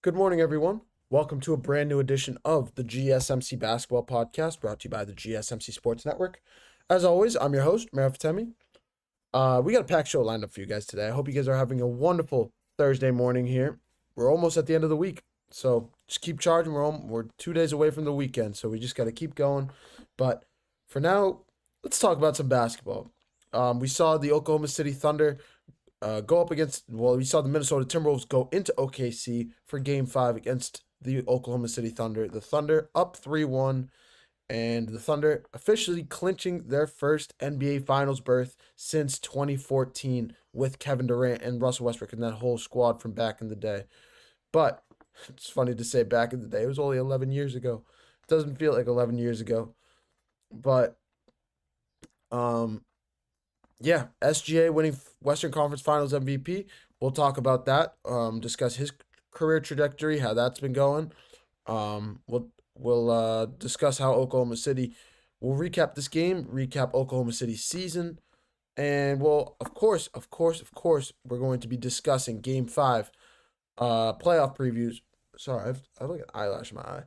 Good morning, everyone. Welcome to a brand new edition of the GSMC Basketball Podcast, brought to you by the GSMC Sports Network. As always, I'm your host, Mehrob Fatemi. We got a packed show lined up for you guys today. I hope you guys are having a wonderful Thursday morning here. We're almost at the end of the week, so just keep charging. We're 2 days away from the weekend, so we just got to keep going. But for now, let's talk about some basketball. We saw the Oklahoma City Thunder we saw the Minnesota Timberwolves go into OKC for Game 5 against the Oklahoma City Thunder. The Thunder up 3-1, and the Thunder officially clinching their first NBA Finals berth since 2014 with Kevin Durant and Russell Westbrook and that whole squad from back in the day. But it's funny to say back in the day. It was only 11 years ago. It doesn't feel like 11 years ago. But yeah, SGA winning Western Conference Finals MVP. We'll talk about that. Discuss his career trajectory, how that's been going. We'll discuss how Oklahoma City. We'll recap this game, recap Oklahoma City's season, and we'll of course, we're going to be discussing Game 5, playoff previews. Sorry, I've like an eyelash in my eye.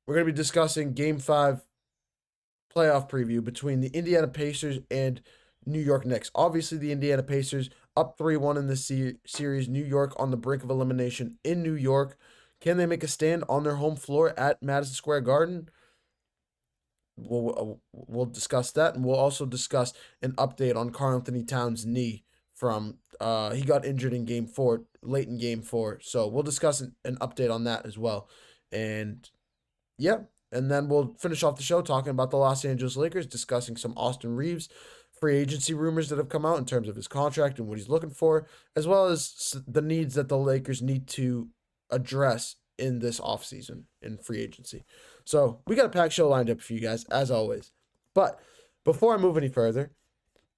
We're gonna be discussing Game 5 playoff preview between the Indiana Pacers and New York Knicks. Obviously, the Indiana Pacers up 3-1 in this series. New York on the brink of elimination in New York. Can they make a stand on their home floor at Madison Square Garden? We'll discuss that, and we'll also discuss an update on Karl-Anthony Towns' knee from he got injured in Game 4, late in Game 4. So we'll discuss an update on that as well. And yeah, and then we'll finish off the show talking about the Los Angeles Lakers, discussing some Austin Reeves free agency rumors that have come out in terms of his contract and what he's looking for, as well as the needs that the Lakers need to address in this offseason in free agency. So we got a packed show lined up for you guys, as always. But before I move any further,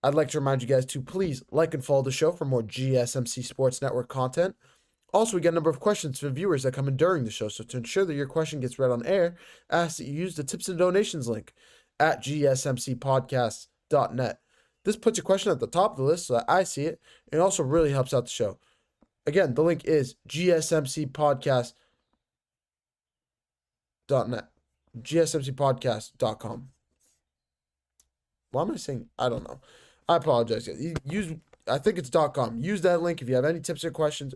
I'd like to remind you guys to please like and follow the show for more GSMC Sports Network content. Also, we get a number of questions from viewers that come in during the show, so to ensure that your question gets read on air, I ask that you use the tips and donations link at gsmcpodcast.net. This puts your question at the top of the list so that I see it, and also really helps out the show. Again, the link is gsmcpodcast.net, gsmcpodcast.com. Why am I saying? I don't know. I apologize. I think it's .com. Use that link if you have any tips or questions.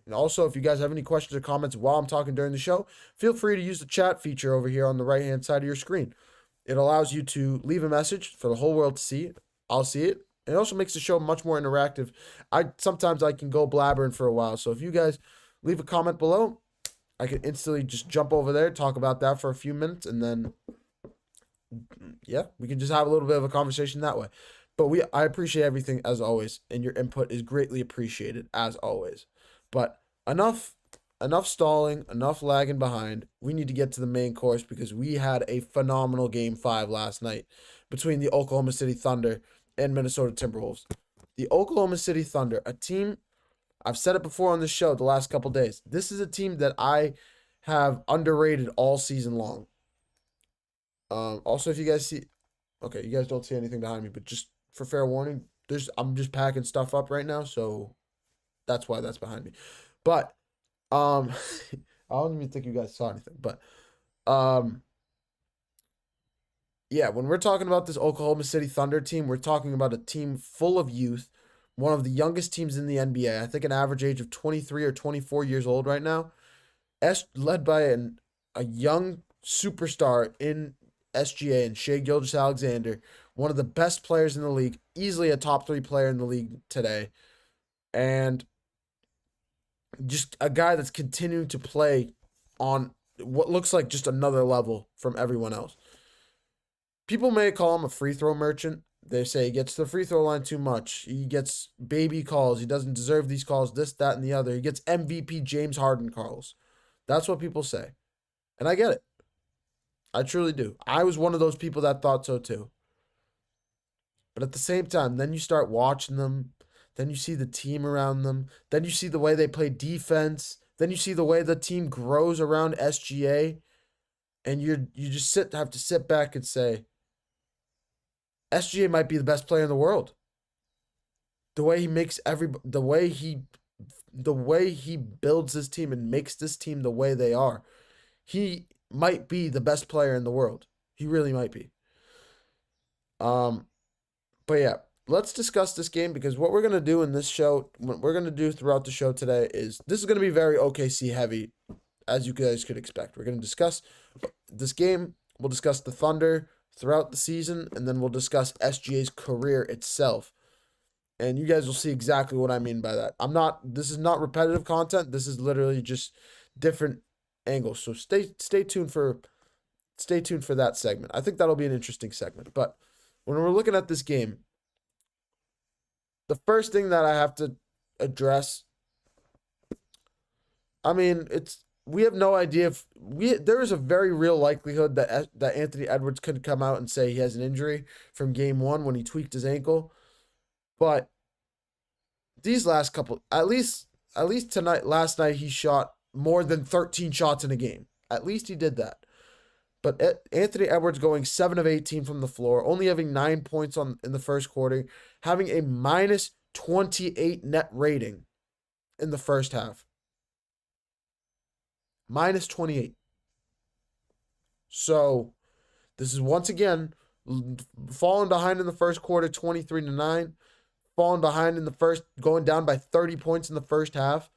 And also, if you guys have any questions or comments while I'm talking during the show, feel free to use the chat feature over here on the right-hand side of your screen. It allows you to leave a message for the whole world to see. I'll see it. It also makes the show much more interactive. Sometimes I can go blabbering for a while. So if you guys leave a comment below, I can instantly just jump over there, talk about that for a few minutes, and then, yeah, we can just have a little bit of a conversation that way. But I appreciate everything as always, and your input is greatly appreciated as always. But enough stalling, enough lagging behind. We need to get to the main course because we had a phenomenal Game 5 last night between the Oklahoma City Thunder and Minnesota Timberwolves. The Oklahoma City Thunder, a team, I've said it before on the show the last couple days. This is a team that I have underrated all season long. Also, if you guys see, okay, you guys don't see anything behind me, but just for fair warning, I'm just packing stuff up right now, so that's why that's behind me. But I don't even think you guys saw anything. But yeah, when we're talking about this Oklahoma City Thunder team, we're talking about a team full of youth, one of the youngest teams in the NBA. I think an average age of 23 or 24 years old right now. Led by a young superstar in SGA and Shai Gilgeous-Alexander, one of the best players in the league, easily a top 3 player in the league today. And just a guy that's continuing to play on what looks like just another level from everyone else. People may call him a free throw merchant. They say he gets to the free throw line too much. He gets baby calls. He doesn't deserve these calls, this, that, and the other. He gets MVP James Harden calls. That's what people say. And I get it. I truly do. I was one of those people that thought so too. But at the same time, then you start watching them. Then you see the team around them. Then you see the way they play defense. Then you see the way the team grows around SGA. And you just have to sit back and say, SGA might be the best player in the world. The way he the way he builds this team and makes this team the way they are, he might be the best player in the world. He really might be. But yeah, let's discuss this game, because what we're going to do in this show, what we're going to do throughout the show today is, this is going to be very OKC heavy, as you guys could expect. We're going to discuss this game. We'll discuss the Thunder throughout the season, and then we'll discuss SGA's career itself. And you guys will see exactly what I mean by that. This is not repetitive content. This is literally just different angles. So stay tuned for that segment. I think that'll be an interesting segment. But when we're looking at this game, the first thing that I have to address, I mean, we have no idea if there is a very real likelihood that Anthony Edwards could come out and say he has an injury from game 1 when he tweaked his ankle. But these last couple, at least last night, he shot more than 13 shots in a game. At least he did that. But Anthony Edwards going 7 of 18 from the floor, only having 9 points in the first quarter, having a minus 28 net rating in the first half. Minus 28. So this is once again falling behind in the first quarter, 23-9. Falling behind in the first, going down by 30 points in the first half.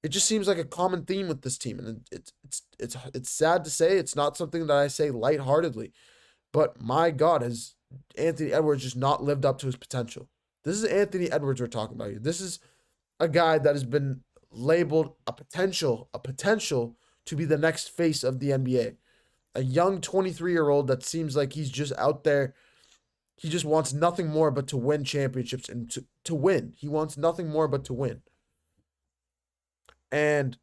It just seems like a common theme with this team, and it's sad to say. It's not something that I say lightheartedly, but my God, has Anthony Edwards just not lived up to his potential? This is Anthony Edwards we're talking about here. This is a guy that has been labeled a potential to be the next face of the NBA. A young 23-year-old that seems like he's just out there. He just wants nothing more but to win championships and to win. He wants nothing more but to win. And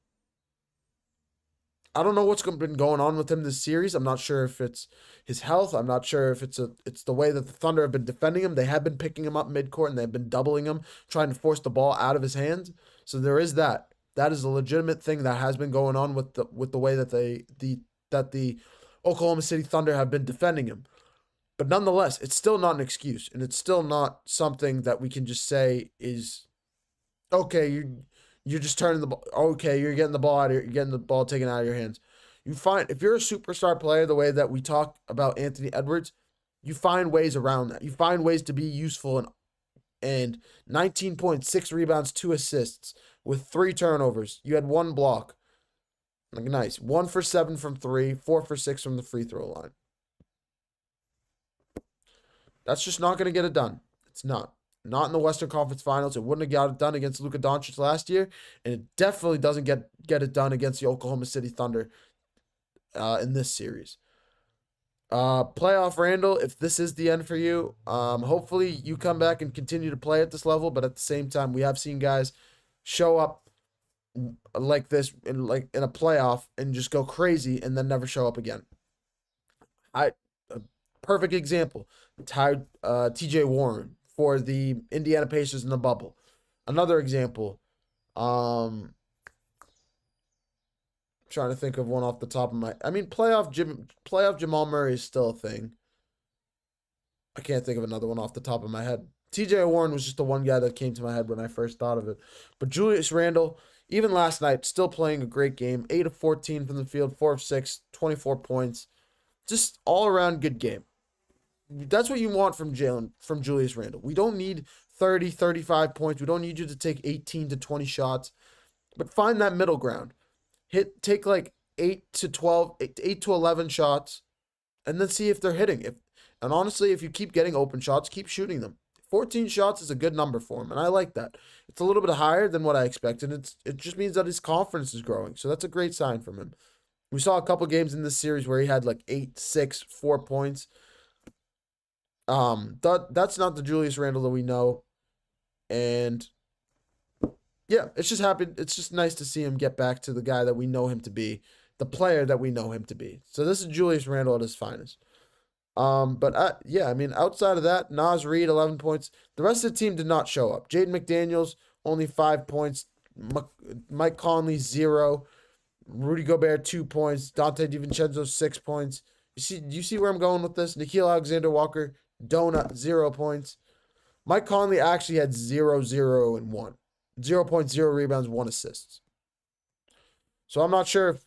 I don't know what's been going on with him this series. I'm not sure if it's his health. I'm not sure if it's the way that the Thunder have been defending him. They have been picking him up midcourt and they've been doubling him, trying to force the ball out of his hands. So there is that. That is a legitimate thing that has been going on with the way that the Oklahoma City Thunder have been defending him. But nonetheless, it's still not an excuse, and it's still not something that we can just say is, okay, you're just turning the ball. Okay, you're getting the ball you're getting the ball taken out of your hands. If you're a superstar player, the way that we talk about Anthony Edwards, you find ways around that. You find ways to be useful, and 19 points, 6 rebounds, 2 assists with 3 turnovers. You had 1 block. Like, nice. 1 for 7 from 3, 4 for 6 from the free throw line. That's just not going to get it done. It's not. Not in the Western Conference Finals. It wouldn't have got it done against Luka Doncic last year, and it definitely doesn't get it done against the Oklahoma City Thunder in this series. Playoff Randall, if this is the end for you, hopefully you come back and continue to play at this level, but at the same time, we have seen guys show up like this in a playoff and just go crazy and then never show up again. Perfect example, TJ Warren for the Indiana Pacers in the bubble. Another example, trying to think of one off the top of my... playoff Jamal Murray is still a thing. I can't think of another one off the top of my head. TJ Warren was just the one guy that came to my head when I first thought of it. But Julius Randle, even last night, still playing a great game. 8 of 14 from the field, 4 of 6, 24 points. Just all-around good game. That's what you want from Julius Randle. We don't need 30, 35 points. We don't need you to take 18 to 20 shots. But find that middle ground. Take like 8 to 11 shots, and then see if they're hitting. And honestly, if you keep getting open shots, keep shooting them. 14 shots is a good number for him, and I like that. It's a little bit higher than what I expected. It just means that his confidence is growing, so that's a great sign from him. We saw a couple games in this series where he had like 8, 6, 4 points. That's not the Julius Randle that we know, and yeah, it's just nice to see him get back to the guy that we know him to be, the player that we know him to be. So this is Julius Randle at his finest. Outside of that, Naz Reid, 11 points. The rest of the team did not show up. Jaden McDaniels, only 5 points. Mike Conley, 0. Rudy Gobert, 2 points. Dante DiVincenzo, 6 points. You see where I'm going with this? Nickeil Alexander-Walker, donut, 0 points. Mike Conley actually had 0, 0, and 1. 0.0 rebounds, 1 assist. So I'm not sure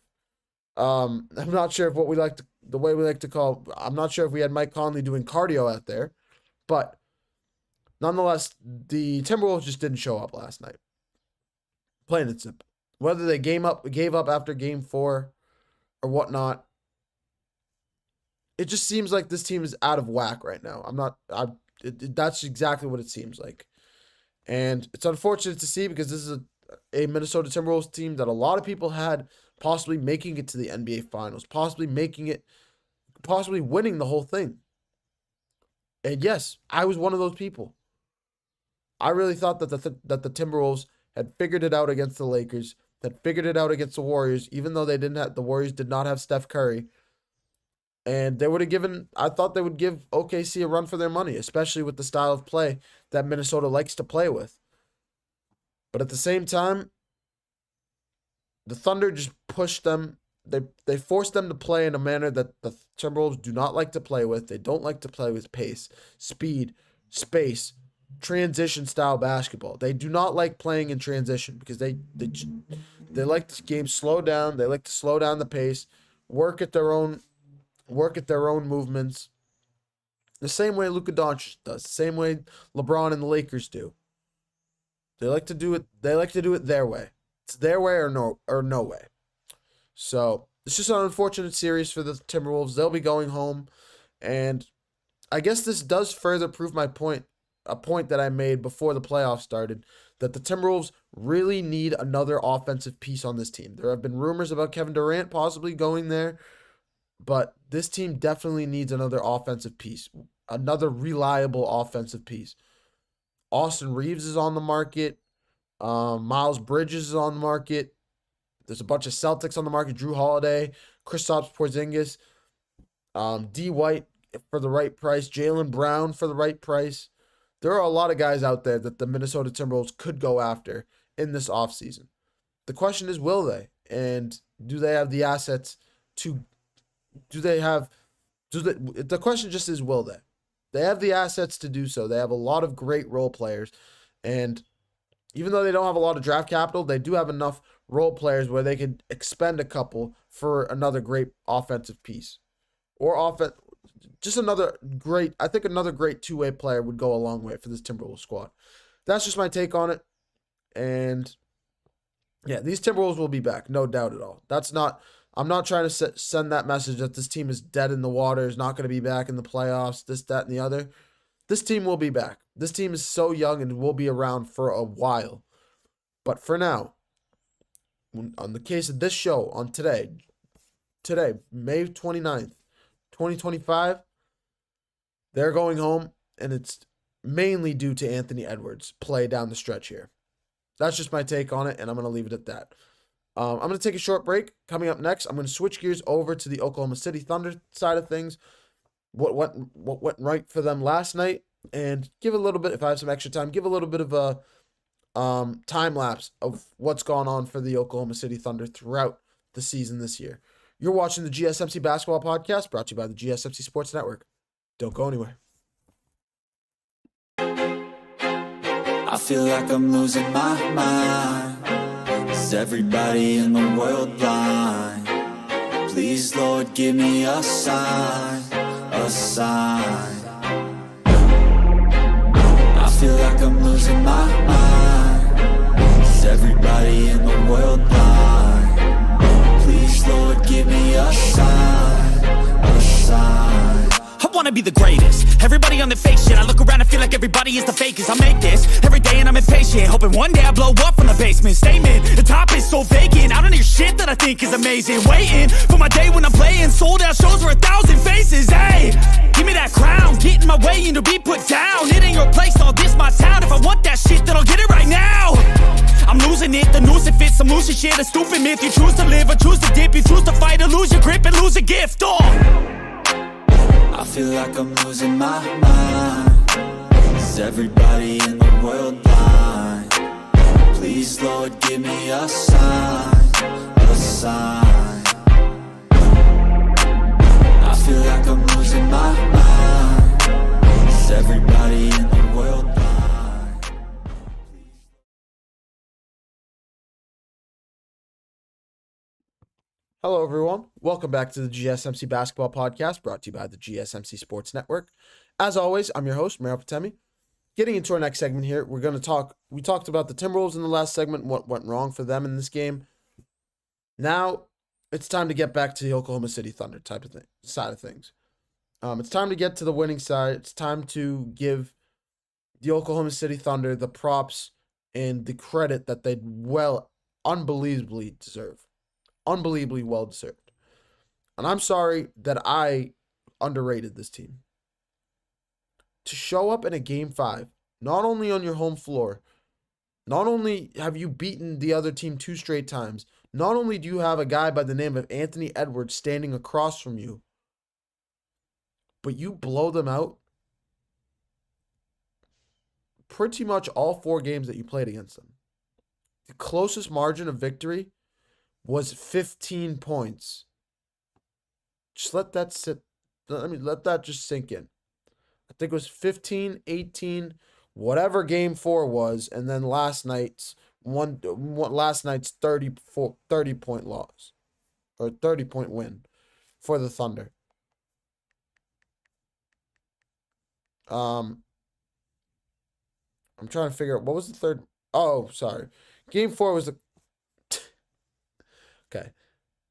if what we like to, the way we like to call, I'm not sure if we had Mike Conley doing cardio out there, but nonetheless, the Timberwolves just didn't show up last night. Plain and simple. Whether they gave up after game 4 or whatnot, it just seems like this team is out of whack right now. That's exactly what it seems like. And it's unfortunate to see because this is a Minnesota Timberwolves team that a lot of people had possibly making it to the NBA Finals, possibly winning the whole thing. And yes, I was one of those people. I really thought that the Timberwolves had figured it out against the Lakers, had figured it out against the Warriors, even though the Warriors did not have Steph Curry. And I thought they would give OKC a run for their money, especially with the style of play that Minnesota likes to play with. But at the same time, the Thunder just pushed them. They forced them to play in a manner that the Timberwolves do not like to play with. They don't like to play with pace, speed, space, transition style basketball. They do not like playing in transition because they like the game slow down. They like to slow down the pace, work at their own movements. The same way Luka Doncic does, the same way LeBron and the Lakers do. They like to do it their way. It's their way or no way. So it's just an unfortunate series for the Timberwolves. They'll be going home. And I guess this does further prove my point, a point that I made before the playoffs started, that the Timberwolves really need another offensive piece on this team. There have been rumors about Kevin Durant possibly going there, but this team definitely needs another offensive piece, another reliable offensive piece. Austin Reeves is on the market. Miles Bridges is on the market. There's a bunch of Celtics on the market. Drew Holiday, Kristaps Porzingis, D. White for the right price, Jaylen Brown for the right price. There are a lot of guys out there that the Minnesota Timberwolves could go after in this offseason. The question is, will they? And do they have the assets to... The question just is, will they? They have the assets to do so. They have a lot of great role players. And even though they don't have a lot of draft capital, they do have enough role players where they could expend a couple for another great offensive piece. Just another great two-way player would go a long way for this Timberwolves squad. That's just my take on it. And yeah, these Timberwolves will be back, no doubt at all. I'm not trying to send that message that this team is dead in the water, is not going to be back in the playoffs, this, that, and the other. This team will be back. This team is so young and will be around for a while. But for now, on the case of this show, on today, May 29th, 2025, they're going home, and it's mainly due to Anthony Edwards' play down the stretch here. That's just my take on it, and I'm going to leave it at that. I'm going to take a short break. Coming up next, I'm going to switch gears over to the Oklahoma City Thunder side of things. What went right for them last night, and give a little bit, if I have some extra time, give a little bit of a time lapse of what's gone on for the Oklahoma City Thunder throughout the season this year. You're watching the GSMC Basketball Podcast, brought to you by the GSMC Sports Network. Don't go anywhere. I feel like I'm losing my mind. Is everybody in the world blind? Please, Lord, give me a sign, a sign. I feel like I'm losing my mind. Is everybody in the world blind? Please, Lord, give me a sign, a sign. I wanna be the greatest. Everybody on the fake shit. I look around and feel like everybody is the fakest. I make this every day and I'm impatient, hoping one day I blow up from the basement. Statement, the top is so vacant. I don't hear shit that I think is amazing. Waiting for my day when I'm playing sold out shows for 1,000 faces. Hey, give me that crown, get in my way and to be put down. It ain't your place, all this my town. If I want that shit, then I'll get it right now. I'm losing it, the noose it fits. I'm losing shit, a stupid myth. You choose to live or choose to dip. You choose to fight or lose your grip and lose a gift. I feel like I'm losing my mind. Is everybody in the world blind? Please, Lord, give me a sign, a sign. I feel like I'm losing my mind. Is everybody in the world blind? Hello, everyone. Welcome back to the GSMC Basketball Podcast, brought to you by the GSMC Sports Network. As always, I'm your host, Mehrob Fatemi. Getting into our next segment here, we talked about the Timberwolves in the last segment, what went wrong for them in this game. Now, it's time to get back to the Oklahoma City Thunder side of things. It's time to get to the winning side. It's time to give the Oklahoma City Thunder the props and the credit that they unbelievably deserve. Unbelievably well deserved. And I'm sorry that I underrated this team. To show up in a game 5, not only on your home floor, not only have you beaten the other team 2 straight times, not only do you have a guy by the name of Anthony Edwards standing across from you, but you blow them out pretty much all 4 games that you played against them. The closest margin of victory was 15 points. Just let that sit. Let that just sink in. I think it was 15, 18, whatever game 4 was, and then last night's 30-point loss or 30-point win for the Thunder. I'm trying to figure out what was the third. Oh, sorry. Game 4 was the. Okay.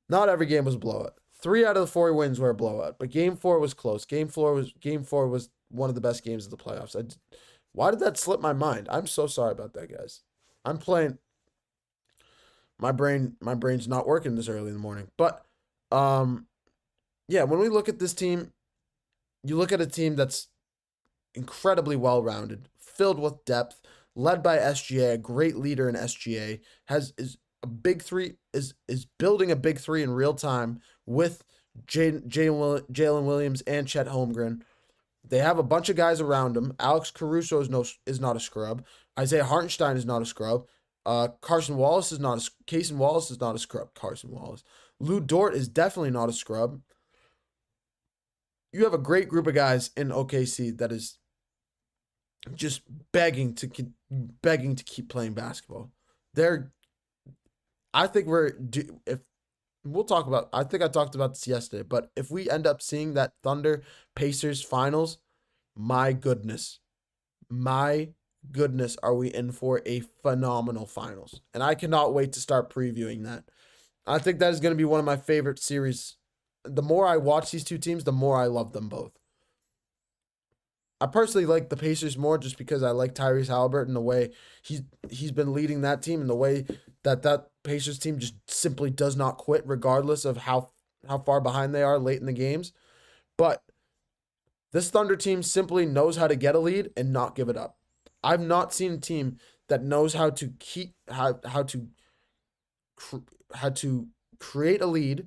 Not every game was a blowout. 3 out of the 4 wins were a blowout, but game 4 was close. Game 4 was one of the best games of the playoffs. Why did that slip my mind? I'm so sorry about that, guys. I'm playing. My brain's not working this early in the morning. But yeah, when we look at this team, you look at a team that's incredibly well-rounded, filled with depth, led by SGA, a great leader in SGA, is a big three, is building a big 3 in real time with Jalen Williams and Chet Holmgren. They have a bunch of guys around him. Alex Caruso is not a scrub. Isaiah Hartenstein is not a scrub. Kaysen Wallace is not a scrub. Carson Wallace. Lou Dort is definitely not a scrub. You have a great group of guys in OKC that is just begging to keep playing basketball. I think I talked about this yesterday, but if we end up seeing that Thunder-Pacers finals, my goodness, are we in for a phenomenal finals. And I cannot wait to start previewing that. I think that is going to be one of my favorite series. The more I watch these two teams, the more I love them both. I personally like the Pacers more just because I like Tyrese Haliburton, the way he's been leading that team, and the way that Pacers team just simply does not quit regardless of how far behind they are late in the games. But this Thunder team simply knows how to get a lead and not give it up. I've not seen a team that knows how to create a lead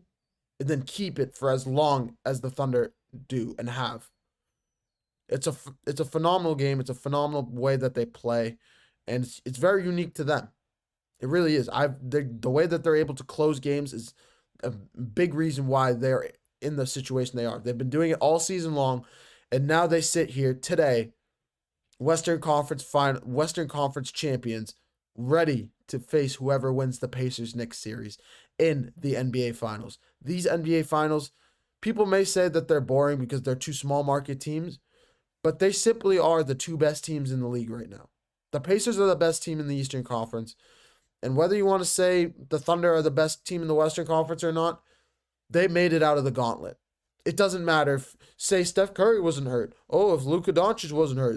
and then keep it for as long as the Thunder do and have. It's a phenomenal game. It's a phenomenal way that they play, and it's very unique to them. It really is. The way that they're able to close games is a big reason why they're in the situation they are. They've been doing it all season long, and now they sit here today, Western Conference champions, ready to face whoever wins the Pacers-Knicks series in the NBA Finals. These NBA Finals, people may say that they're boring because they're 2 small market teams, but they simply are the 2 best teams in the league right now. The Pacers are the best team in the Eastern Conference. And whether you want to say the Thunder are the best team in the Western Conference or not, they made it out of the gauntlet. It doesn't matter if, say, Steph Curry wasn't hurt. Oh, if Luka Doncic wasn't hurt.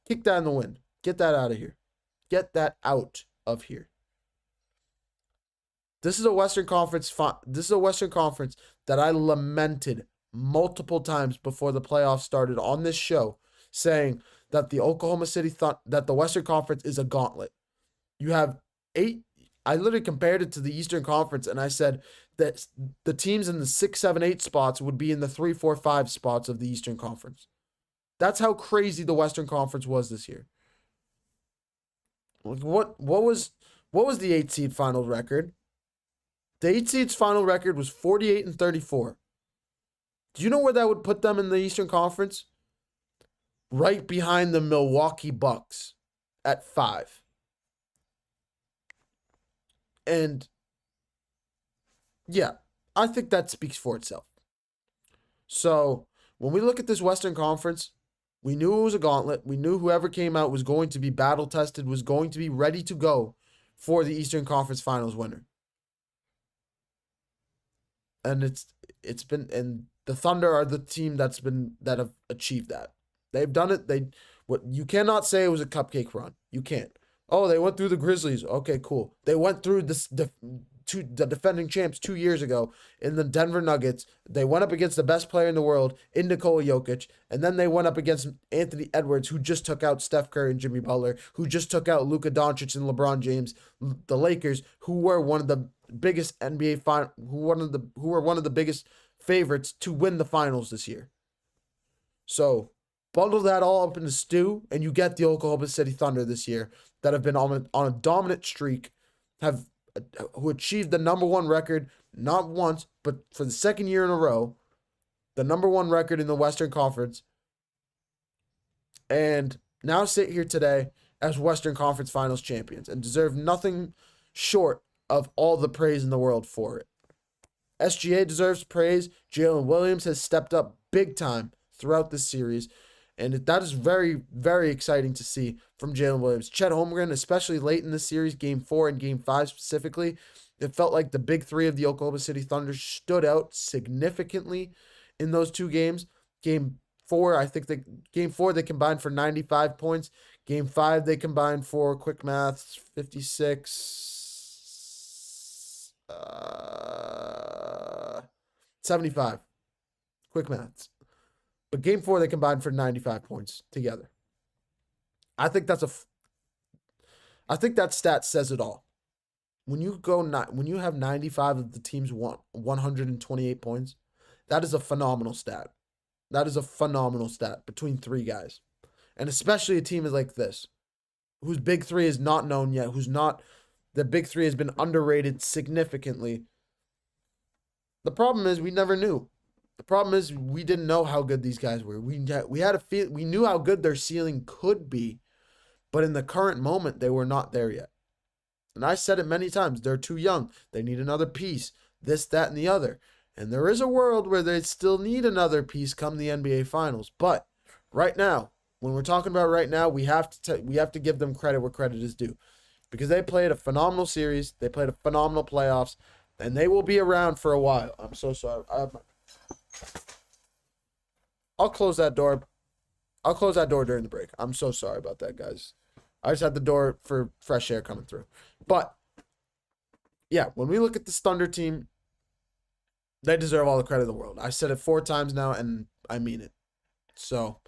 Kick that in the wind. Get that out of here. Get that out of here. This is a Western Conference that I lamented multiple times before the playoffs started on this show, saying that the that the Western Conference is a gauntlet. You have 8. I literally compared it to the Eastern Conference, and I said that the teams in the 6, 7, 8 spots would be in the 3, 4, 5 spots of the Eastern Conference. That's how crazy the Western Conference was this year. What was the 8 seed final record? The 8 seed's final record was 48-34. Do you know where that would put them in the Eastern Conference? Right behind the Milwaukee Bucks at 5. And yeah, I think that speaks for itself. So when we look at this Western Conference, we knew it was a gauntlet. We knew whoever came out was going to be battle tested, was going to be ready to go for the Eastern Conference Finals winner. And and the Thunder are the team that have achieved that. They've done it. What you cannot say it was a cupcake run. You can't. Oh, they went through the Grizzlies. Okay, cool. They went through the defending champs 2 years ago in the Denver Nuggets. They went up against the best player in the world in Nikola Jokic, and then they went up against Anthony Edwards, who just took out Steph Curry and Jimmy Butler, who just took out Luka Doncic and LeBron James. The Lakers, who were one of the biggest who were one of the biggest favorites to win the finals this year. So bundle that all up in a stew, and you get the Oklahoma City Thunder this year that have been on a dominant streak, who achieved the number one record not once, but for the second year in a row, the number one record in the Western Conference, and now sit here today as Western Conference Finals champions and deserve nothing short of all the praise in the world for it. SGA deserves praise. Jalen Williams has stepped up big time throughout this series, and that is very, very exciting to see from Jalen Williams. Chet Holmgren, especially late in the series, Game 4 and Game 5 specifically, it felt like the big three of the Oklahoma City Thunder stood out significantly in those two games. Game 4, they combined for 95 points. Game 5, they combined for, quick maths, 56, 75. Quick maths. But Game 4, they combined for 95 points together. I think that stat says it all. When you have 95 of the teams 128 points, that is a phenomenal stat. That is a phenomenal stat between three guys. And especially a team like this, whose big three is not known yet, the big three has been underrated significantly. The problem is we never knew. The problem is we didn't know how good these guys were. We knew how good their ceiling could be, but in the current moment, they were not there yet. And I said it many times, they're too young. They need another piece, this, that, and the other. And there is a world where they still need another piece come the NBA Finals. But right now, when we're talking about right now, we have to give them credit where credit is due. Because they played a phenomenal series, they played a phenomenal playoffs, and they will be around for a while. I'm so sorry. I'll close that door. I'll close that door during the break. I'm so sorry about that, guys. I just had the door for fresh air coming through. But, yeah, when we look at this Thunder team, they deserve all the credit in the world. I said it 4 times now, and I mean it. So,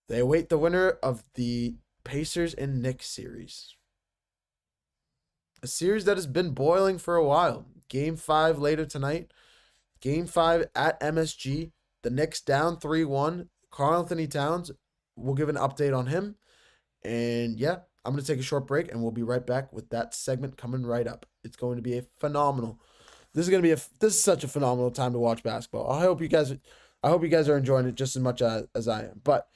they await the winner of the Pacers and Knicks series. A series that has been boiling for a while. Game 5 later tonight. Game 5 at MSG. The Knicks down 3-1. Karl-Anthony Towns, we'll give an update on him. And yeah, I'm going to take a short break, and we'll be right back with that segment coming right up. It's going to be a phenomenal. This is such a phenomenal time to watch basketball. I hope you guys are enjoying it just as much as I am. But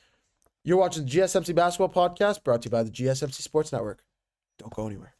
you're watching the GSMC Basketball Podcast, brought to you by the GSMC Sports Network. Don't go anywhere.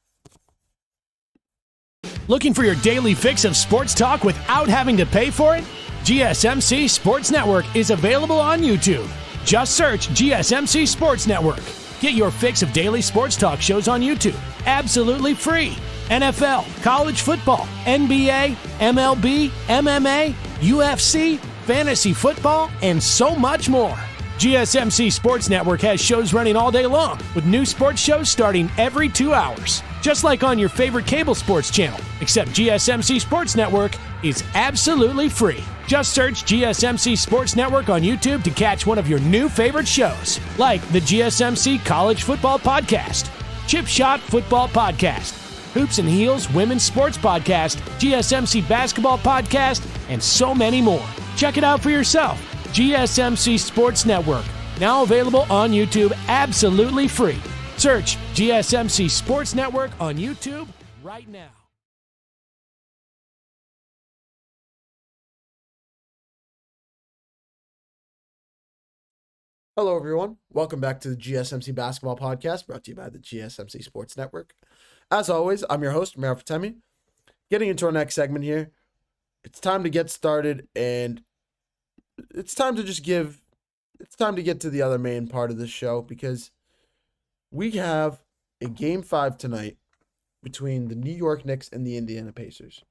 Looking for your daily fix of sports talk without having to pay for it? GSMC Sports Network is available on YouTube. Just search GSMC Sports Network. Get your fix of daily sports talk shows on YouTube, absolutely free. NFL, college football, NBA, MLB, MMA, UFC, fantasy football, and so much more. GSMC Sports Network has shows running all day long, with new sports shows starting every 2 hours. Just like on your favorite cable sports channel, except GSMC Sports Network is absolutely free. Just search GSMC Sports Network on YouTube to catch one of your new favorite shows, like the GSMC College Football Podcast, Chip Shot Football Podcast, Hoops and Heels Women's Sports Podcast, GSMC Basketball Podcast, and so many more. Check it out for yourself. GSMC Sports Network, now available on YouTube absolutely free. Search GSMC Sports Network on YouTube right now. Hello, everyone. Welcome back to the GSMC Basketball Podcast, brought to you by the GSMC Sports Network. As always, I'm your host, Mehrob Fatemi. Getting into our next segment here, it's time to get started, and it's time to get to the other main part of this show, because we have a Game 5 tonight between the New York Knicks and the Indiana Pacers.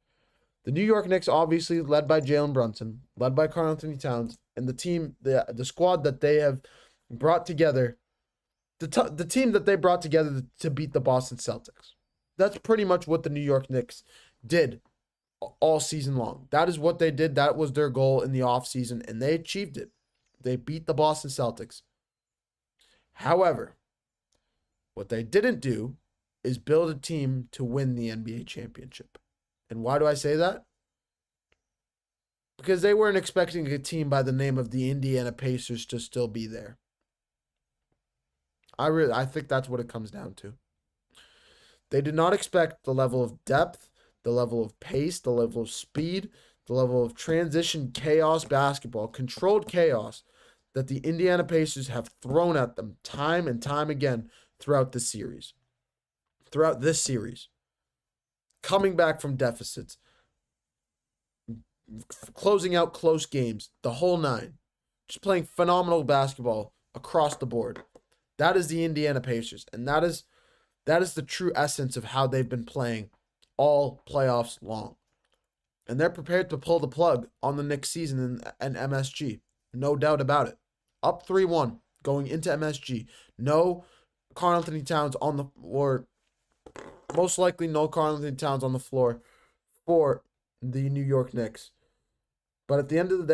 The New York Knicks, obviously led by Jalen Brunson, led by Karl-Anthony Towns, and the squad that they have brought together, the team that they brought together to beat the Boston Celtics. That's pretty much what the New York Knicks did all season long. That is what they did. That was their goal in the offseason, and they achieved it. They beat the Boston Celtics. However, what they didn't do is build a team to win the NBA championship. And why do I say that? Because they weren't expecting a team by the name of the Indiana Pacers to still be there. I think that's what it comes down to. They did not expect the level of depth, the level of pace, the level of speed, the level of transition chaos basketball, controlled chaos that the Indiana Pacers have thrown at them time and time again throughout this series. Coming back from deficits, closing out close games, the whole nine. Just playing phenomenal basketball across the board. That is the Indiana Pacers, and that is the true essence of how they've been playing all playoffs long. And they're prepared to pull the plug on the Knicks season in MSG. No doubt about it. Up 3-1 going into MSG. No Karl-Anthony Towns on the floor. Most likely no Karl-Anthony Towns on the floor for the New York Knicks. But at the end of the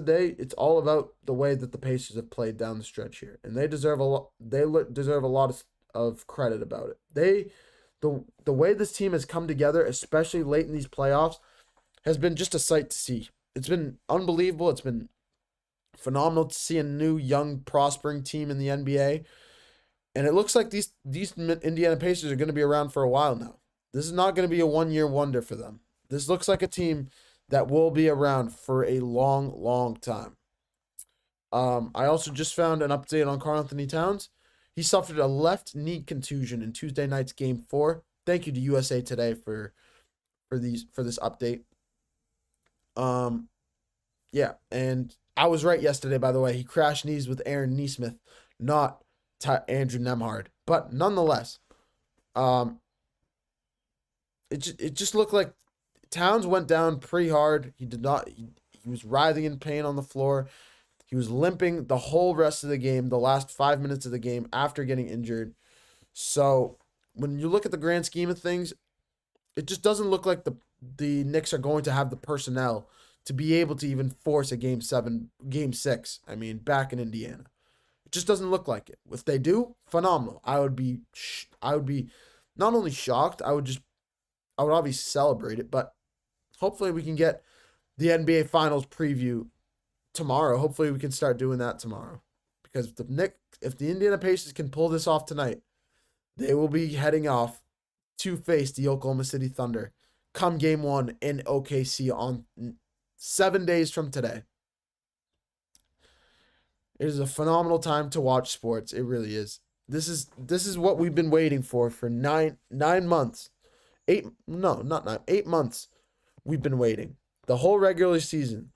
day, it's all about the way that the Pacers have played down the stretch here, and they deserve a lot. They deserve a lot of credit about it. The way this team has come together, especially late in these playoffs, has been just a sight to see. It's been unbelievable. It's been phenomenal to see a new, young, prospering team in the NBA. And it looks like these Indiana Pacers are going to be around for a while now. This is not going to be a one-year wonder for them. This looks like a team that will be around for a long, long time. I also just found an update on Karl-Anthony Towns. He suffered a left knee contusion in Tuesday night's Game 4. Thank you to USA Today for this update. Yeah, and I was right yesterday, by the way. He crashed knees with Aaron Nesmith, not Andrew Nembhard. But nonetheless, it just looked like Towns went down pretty hard. He was writhing in pain on the floor. He was limping the whole rest of the game, the last 5 minutes of the game after getting injured. So when you look at the grand scheme of things, it just doesn't look like the Knicks are going to have the personnel to be able to even force a Game 6, back in Indiana. It just doesn't look like it. If they do, phenomenal. I would be not only shocked, I would obviously celebrate it, but hopefully we can get the NBA Finals preview tomorrow. Hopefully we can start doing that tomorrow. Because if the Indiana Pacers can pull this off tonight, they will be heading off to face the Oklahoma City Thunder come Game 1 in OKC on 7 days from today. It is a phenomenal time to watch sports. It really is. This is what we've been waiting for 9 months. 8 months we've been waiting. The whole regular season.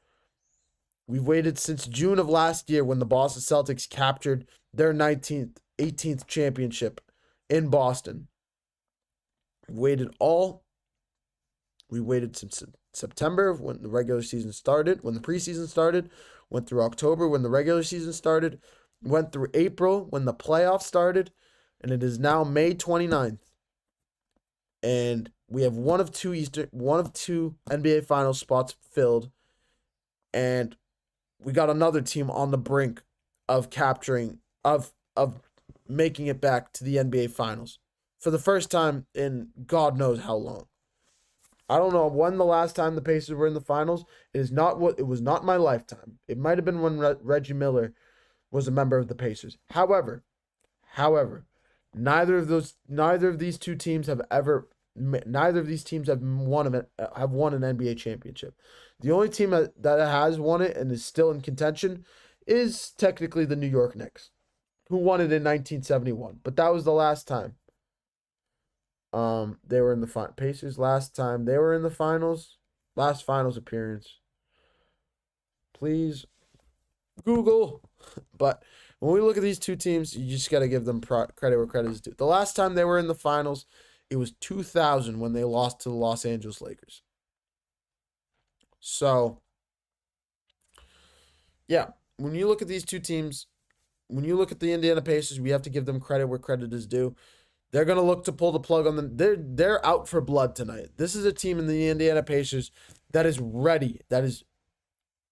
We've waited since June of last year when the Boston Celtics captured their 18th championship in Boston. We waited since September when the regular season started, when the preseason started, went through October when the regular season started, went through April when the playoffs started, and it is now May 29th. And we have one of two NBA Finals spots filled, and we got another team on the brink of making it back to the NBA Finals for the first time in God knows how long. I don't know when the last time the Pacers were in the finals. It was not my lifetime. It might have been when Reggie Miller was a member of the Pacers. However, neither of these teams have won an NBA championship. The only team that has won it and is still in contention is technically the New York Knicks, who won it in 1971. But that was the last time. They were in the Pacers last time they were in the finals. Last finals appearance. Please Google. But when we look at these two teams, you just got to give them credit where credit is due. The last time they were in the finals, it was 2000 when they lost to the Los Angeles Lakers. So, yeah, when you look at these two teams, when you look at the Indiana Pacers, we have to give them credit where credit is due. They're going to look to pull the plug on them. They're out for blood tonight. This is a team in the Indiana Pacers that is ready, that is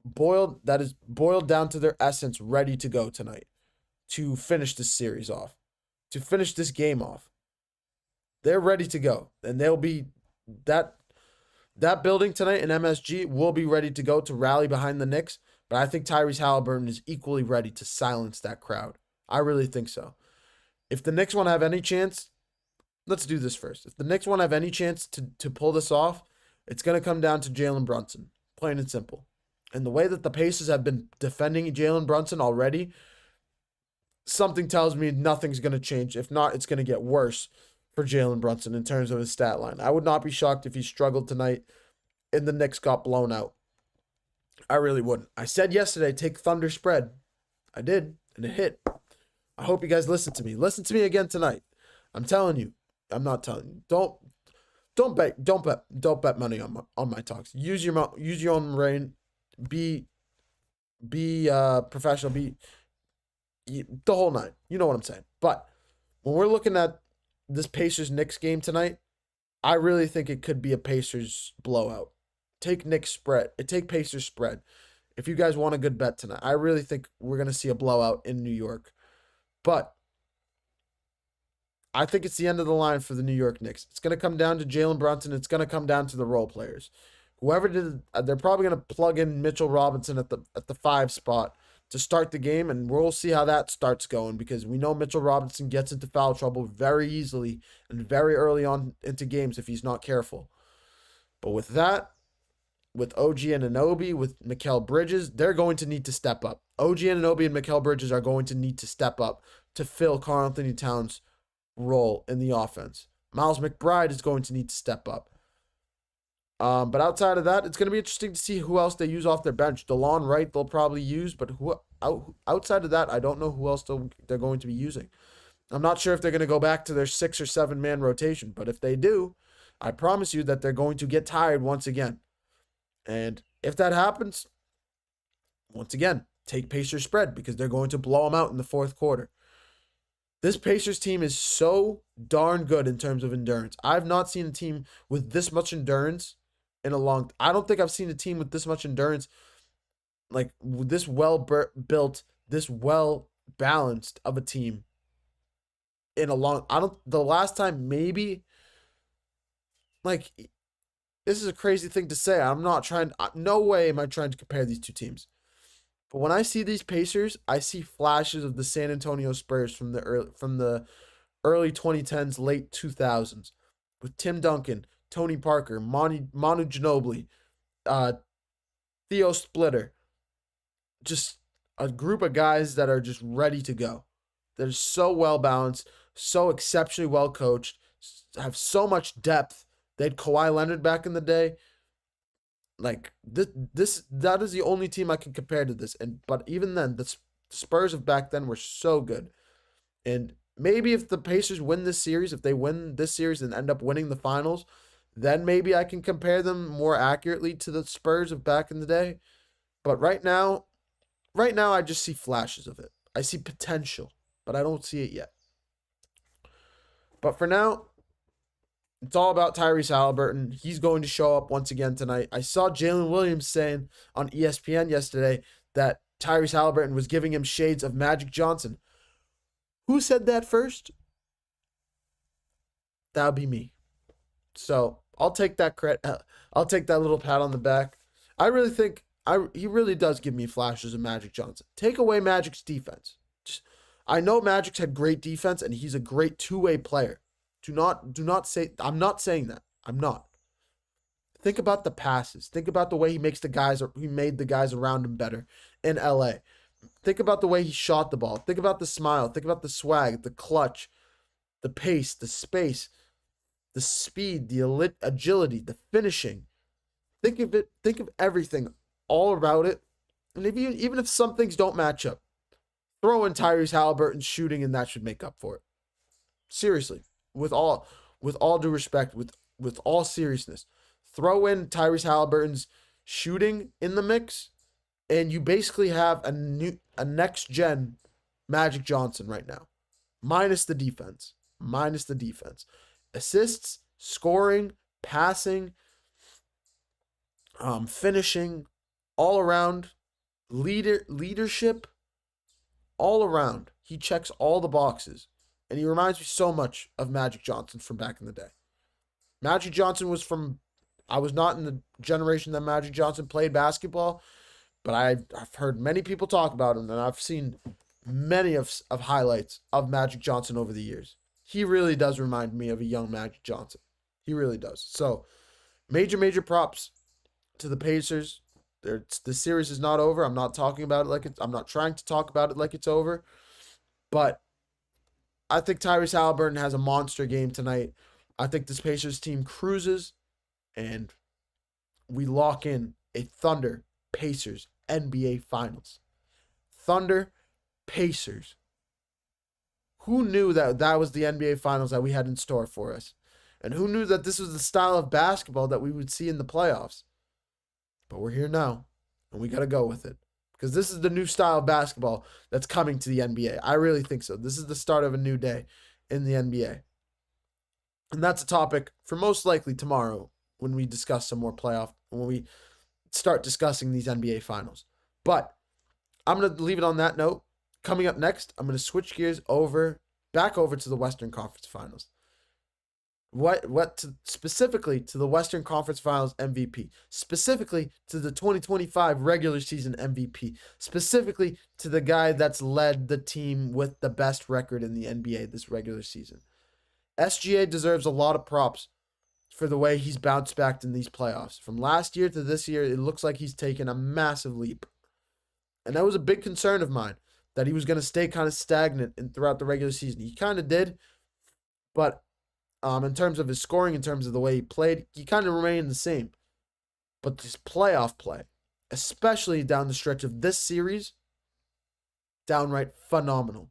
boiled down to their essence, ready to go tonight to finish this series off, to finish this game off. They're ready to go, and they'll be that building tonight in MSG will be ready to go to rally behind the Knicks. But I think Tyrese Halliburton is equally ready to silence that crowd. I really think so. If the Knicks want to have any chance, let's do this first. If the Knicks want to have any chance to pull this off, it's going to come down to Jalen Brunson, plain and simple. And the way that the Pacers have been defending Jalen Brunson already, something tells me nothing's going to change. If not, it's going to get worse for Jalen Brunson in terms of his stat line. I would not be shocked if he struggled tonight and the Knicks got blown out. I really wouldn't. I said yesterday, take Thunder spread. I did, and it hit. I hope you guys listen to me. Listen to me again tonight. I'm telling you. I'm not telling you. Don't bet money on my talks. Use your own brain. Be professional. Be the whole nine. You know what I'm saying. But when we're looking at this Pacers-Knicks game tonight, I really think it could be a Pacers blowout. Take Knicks spread. Take Pacers spread. If you guys want a good bet tonight, I really think we're going to see a blowout in New York. But I think it's the end of the line for the New York Knicks. It's going to come down to Jalen Brunson. It's going to come down to the role players. Whoever did, they're probably going to plug in Mitchell Robinson at the 5 spot to start the game, and we'll see how that starts going because we know Mitchell Robinson gets into foul trouble very easily and very early on into games if he's not careful. But with that, with OG Anunoby, with Mikal Bridges, they're going to need to step up. OG Anunoby and Mikal Bridges are going to need to step up to fill Karl-Anthony Towns' role in the offense. Miles McBride is going to need to step up. But outside of that, it's going to be interesting to see who else they use off their bench. DeLon Wright they'll probably use, but outside of that, I don't know who else they're going to be using. I'm not sure if they're going to go back to their 6 or 7 man rotation, but if they do, I promise you that they're going to get tired once again. And if that happens, once again, take Pacers spread because they're going to blow them out in the fourth quarter. This Pacers team is so darn good in terms of endurance. I've not seen a team with this much endurance in a long. I don't think I've seen a team with this much endurance, like this well built, this well balanced of a team in a long. The last time maybe, like, this is a crazy thing to say. I'm not trying. No way am I trying to compare these two teams. But when I see these Pacers, I see flashes of the San Antonio Spurs from the early 2010s, late 2000s, with Tim Duncan, Tony Parker, Manu Ginobili, Theo Splitter, just a group of guys that are just ready to go. They're so well balanced, so exceptionally well coached, have so much depth. They had Kawhi Leonard back in the day. Like that is the only team I can compare to this. But even then, the Spurs of back then were so good. And maybe if the Pacers win this series, if they win this series and end up winning the finals, then maybe I can compare them more accurately to the Spurs of back in the day. But right now I just see flashes of it. I see potential, but I don't see it yet. But for now, it's all about Tyrese Halliburton. He's going to show up once again tonight. I saw Jalen Williams saying on ESPN yesterday that Tyrese Halliburton was giving him shades of Magic Johnson. Who said that first? That would be me. So I'll take that credit. I'll take that little pat on the back. I really think he really does give me flashes of Magic Johnson. Take away Magic's defense. I know Magic's had great defense and he's a great two-way player. Do not say, I'm not saying that. I'm not. Think about the passes. Think about the way he made the guys around him better in LA. Think about the way he shot the ball. Think about the smile. Think about the swag, the clutch, the pace, the space, the speed, the agility, the finishing. Think of it. Think of everything all about it. And even if some things don't match up, throw in Tyrese Halliburton's shooting, and that should make up for it. Seriously, with all due respect, with all seriousness, throw in Tyrese Halliburton's shooting in the mix, and you basically have a next gen Magic Johnson right now, minus the defense, assists, scoring, passing, finishing, all around, leadership, all around. He checks all the boxes, and he reminds me so much of Magic Johnson from back in the day. Magic Johnson I was not in the generation that Magic Johnson played basketball, but I've heard many people talk about him, and I've seen many of highlights of Magic Johnson over the years. He really does remind me of a young Magic Johnson. He really does. So, major props to the Pacers. The series is not over. I'm not talking about it I'm not trying to talk about it like it's over, but I think Tyrese Halliburton has a monster game tonight. I think this Pacers team cruises, and we lock in a Thunder Pacers NBA Finals. Thunder Pacers. Who knew that was the NBA Finals that we had in store for us? And who knew that this was the style of basketball that we would see in the playoffs? But we're here now, and we got to go with it. Because this is the new style of basketball that's coming to the NBA. I really think so. This is the start of a new day in the NBA. And that's a topic for most likely tomorrow when we discuss when we start discussing these NBA Finals. But I'm going to leave it on that note. Coming up next, I'm going to switch gears back over to the Western Conference Finals. Specifically to the Western Conference Finals MVP, specifically to the 2025 regular season MVP, specifically to the guy that's led the team with the best record in the NBA this regular season. SGA deserves a lot of props for the way he's bounced back in these playoffs. From last year to this year, it looks like he's taken a massive leap. And that was a big concern of mine, that he was going to stay kind of stagnant throughout the regular season. He kind of did, but in terms of his scoring, in terms of the way he played, he kind of remained the same. But his playoff play, especially down the stretch of this series, downright phenomenal.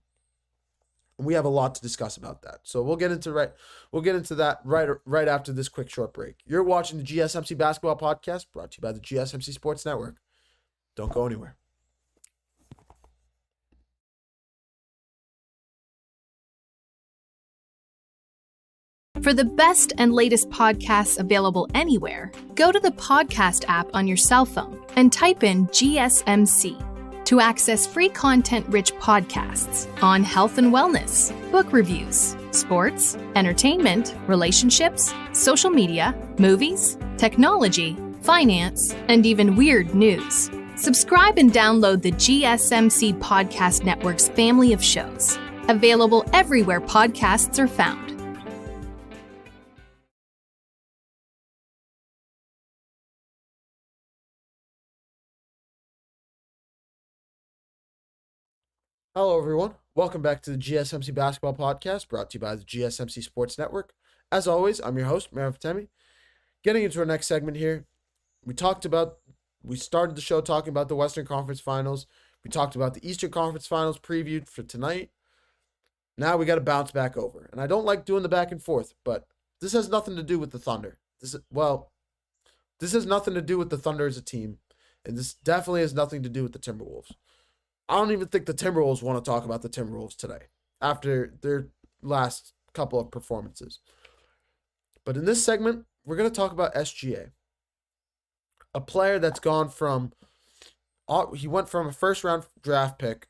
And we have a lot to discuss about that. So we'll get into that right after this quick short break. You're watching the GSMC Basketball Podcast, brought to you by the GSMC Sports Network. Don't go anywhere. For the best and latest podcasts available anywhere, go to the podcast app on your cell phone and type in GSMC to access free content-rich podcasts on health and wellness, book reviews, sports, entertainment, relationships, social media, movies, technology, finance, and even weird news. Subscribe and download the GSMC Podcast Network's family of shows, available everywhere podcasts are found. Hello, everyone. Welcome back to the GSMC Basketball Podcast, brought to you by the GSMC Sports Network. As always, I'm your host, Mehrob Fatemi. Getting into our next segment here, we started the show talking about the Western Conference Finals. We talked about the Eastern Conference Finals previewed for tonight. Now we got to bounce back over. And I don't like doing the back and forth, but this has nothing to do with the Thunder. This has nothing to do with the Thunder as a team, and this definitely has nothing to do with the Timberwolves. I don't even think the Timberwolves want to talk about the Timberwolves today after their last couple of performances. But in this segment, we're going to talk about SGA, a player that's he went from a first-round draft pick,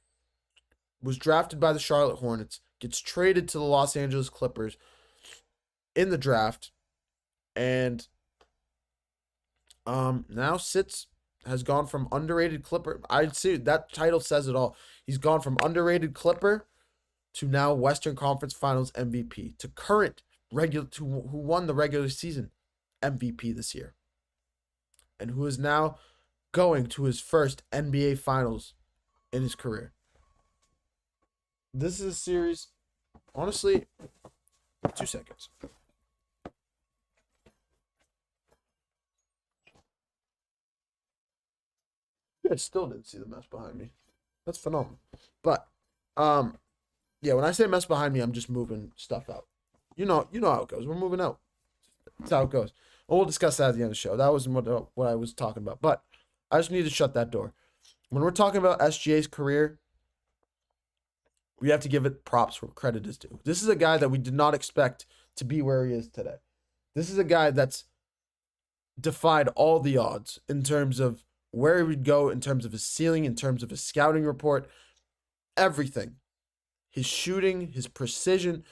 was drafted by the Charlotte Hornets, gets traded to the Los Angeles Clippers in the draft, and now has gone from underrated Clipper. I'd say that title says it all. He's gone from underrated Clipper to now Western Conference Finals MVP to who won the regular season MVP this year, and who is now going to his first NBA Finals in his career. This is a series, honestly, 2 seconds. I still didn't see the mess behind me. That's phenomenal. But, yeah, when I say mess behind me, I'm just moving stuff out. You know how it goes. We're moving out. That's how it goes. And we'll discuss that at the end of the show. That wasn't what I was talking about. But I just need to shut that door. When we're talking about SGA's career, we have to give it props where credit is due. This is a guy that we did not expect to be where he is today. This is a guy that's defied all the odds in terms of where he would go, in terms of his ceiling, in terms of his scouting report, everything. His shooting, his precision.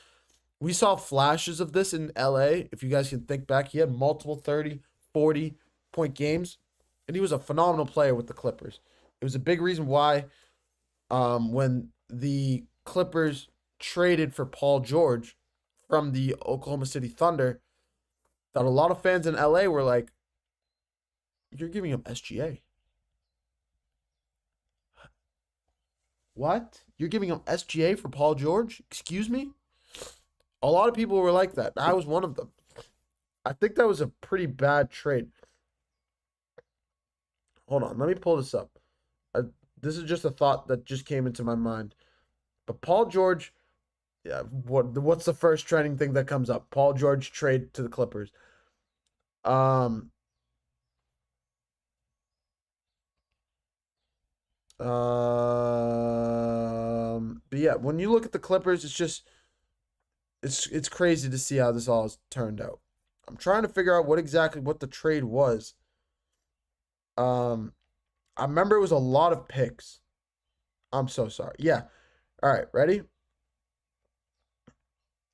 We saw flashes of this in LA. If you guys can think back, he had multiple 30, 40-point games, and he was a phenomenal player with the Clippers. It was a big reason why when the Clippers traded for Paul George from the Oklahoma City Thunder, that a lot of fans in LA were like, you're giving him SGA. What? You're giving him SGA for Paul George? Excuse me? A lot of people were like that. I was one of them. I think that was a pretty bad trade. Hold on. Let me pull this up. This is just a thought that just came into my mind. But Paul George, yeah, what's the first trending thing that comes up? Paul George trade to the Clippers. But yeah, when you look at the Clippers, it's crazy to see how this all has turned out. I'm trying to figure out what the trade was. I remember it was a lot of picks. I'm so sorry. Yeah. All right, ready?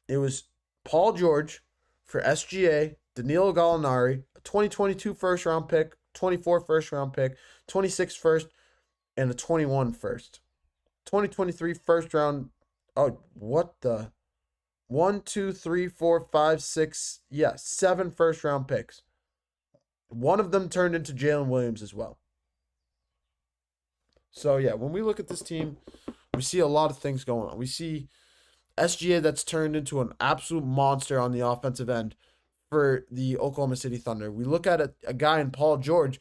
It was Paul George for SGA, Danilo Gallinari, a 2022 first-round pick, 24 first-round pick, 26 first, and a 21 first. 2023 first round. Oh, what the? 1, 2, 3, 4, 5, 6. Yeah, 7 first round picks. One of them turned into Jalen Williams as well. So, yeah, when we look at this team, we see a lot of things going on. We see SGA that's turned into an absolute monster on the offensive end for the Oklahoma City Thunder. We look at a guy in Paul George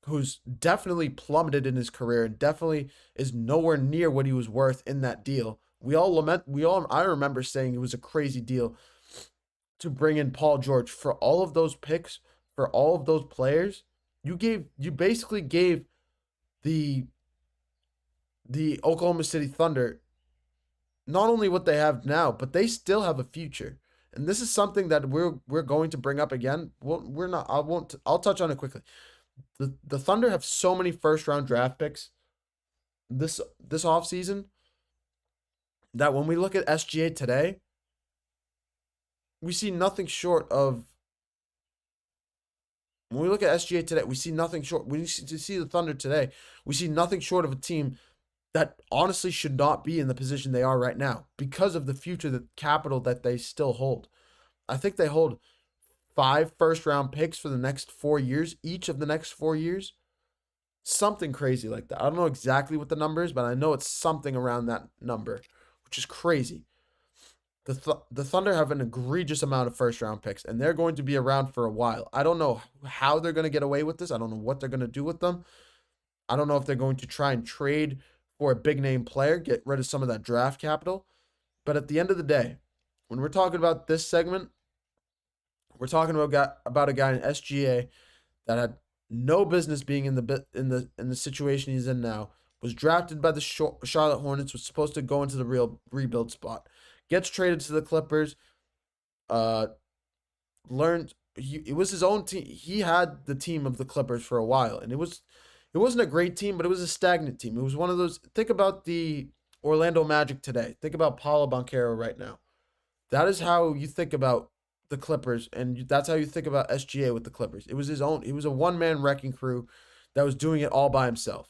who's definitely plummeted in his career and definitely is nowhere near what he was worth in that deal. I remember saying it was a crazy deal to bring in Paul George for all of those picks, for all of those players. You basically gave the Oklahoma City Thunder not only what they have now, but they still have a future. And this is something that we're going to bring up again. I'll touch on it quickly. The Thunder have so many first-round draft picks this offseason that when we look at SGA today, we see nothing short of. When we look at SGA today, we see nothing short. When you see the Thunder today, we see nothing short of a team that honestly should not be in the position they are right now because of the future, the capital that they still hold. I think they hold 5 first-round picks for the next 4 years, each of the next 4 years. Something crazy like that. I don't know exactly what the number is, but I know it's something around that number, which is crazy. The Thunder have an egregious amount of first-round picks, and they're going to be around for a while. I don't know how they're going to get away with this. I don't know what they're going to do with them. I don't know if they're going to try and trade for a big-name player, get rid of some of that draft capital. But at the end of the day, when we're talking about this segment, we're talking about a guy in SGA that had no business being in the situation he's in now. Was drafted by the Charlotte Hornets. Was supposed to go into the real rebuild spot. Gets traded to the Clippers. It was his own team. He had the team of the Clippers for a while, and it wasn't a great team, but it was a stagnant team. It was one of those. Think about the Orlando Magic today. Think about Paolo Banchero right now. That is how you think about the Clippers, and that's how you think about SGA with the Clippers. It was his own. He was a one-man wrecking crew that was doing it all by himself.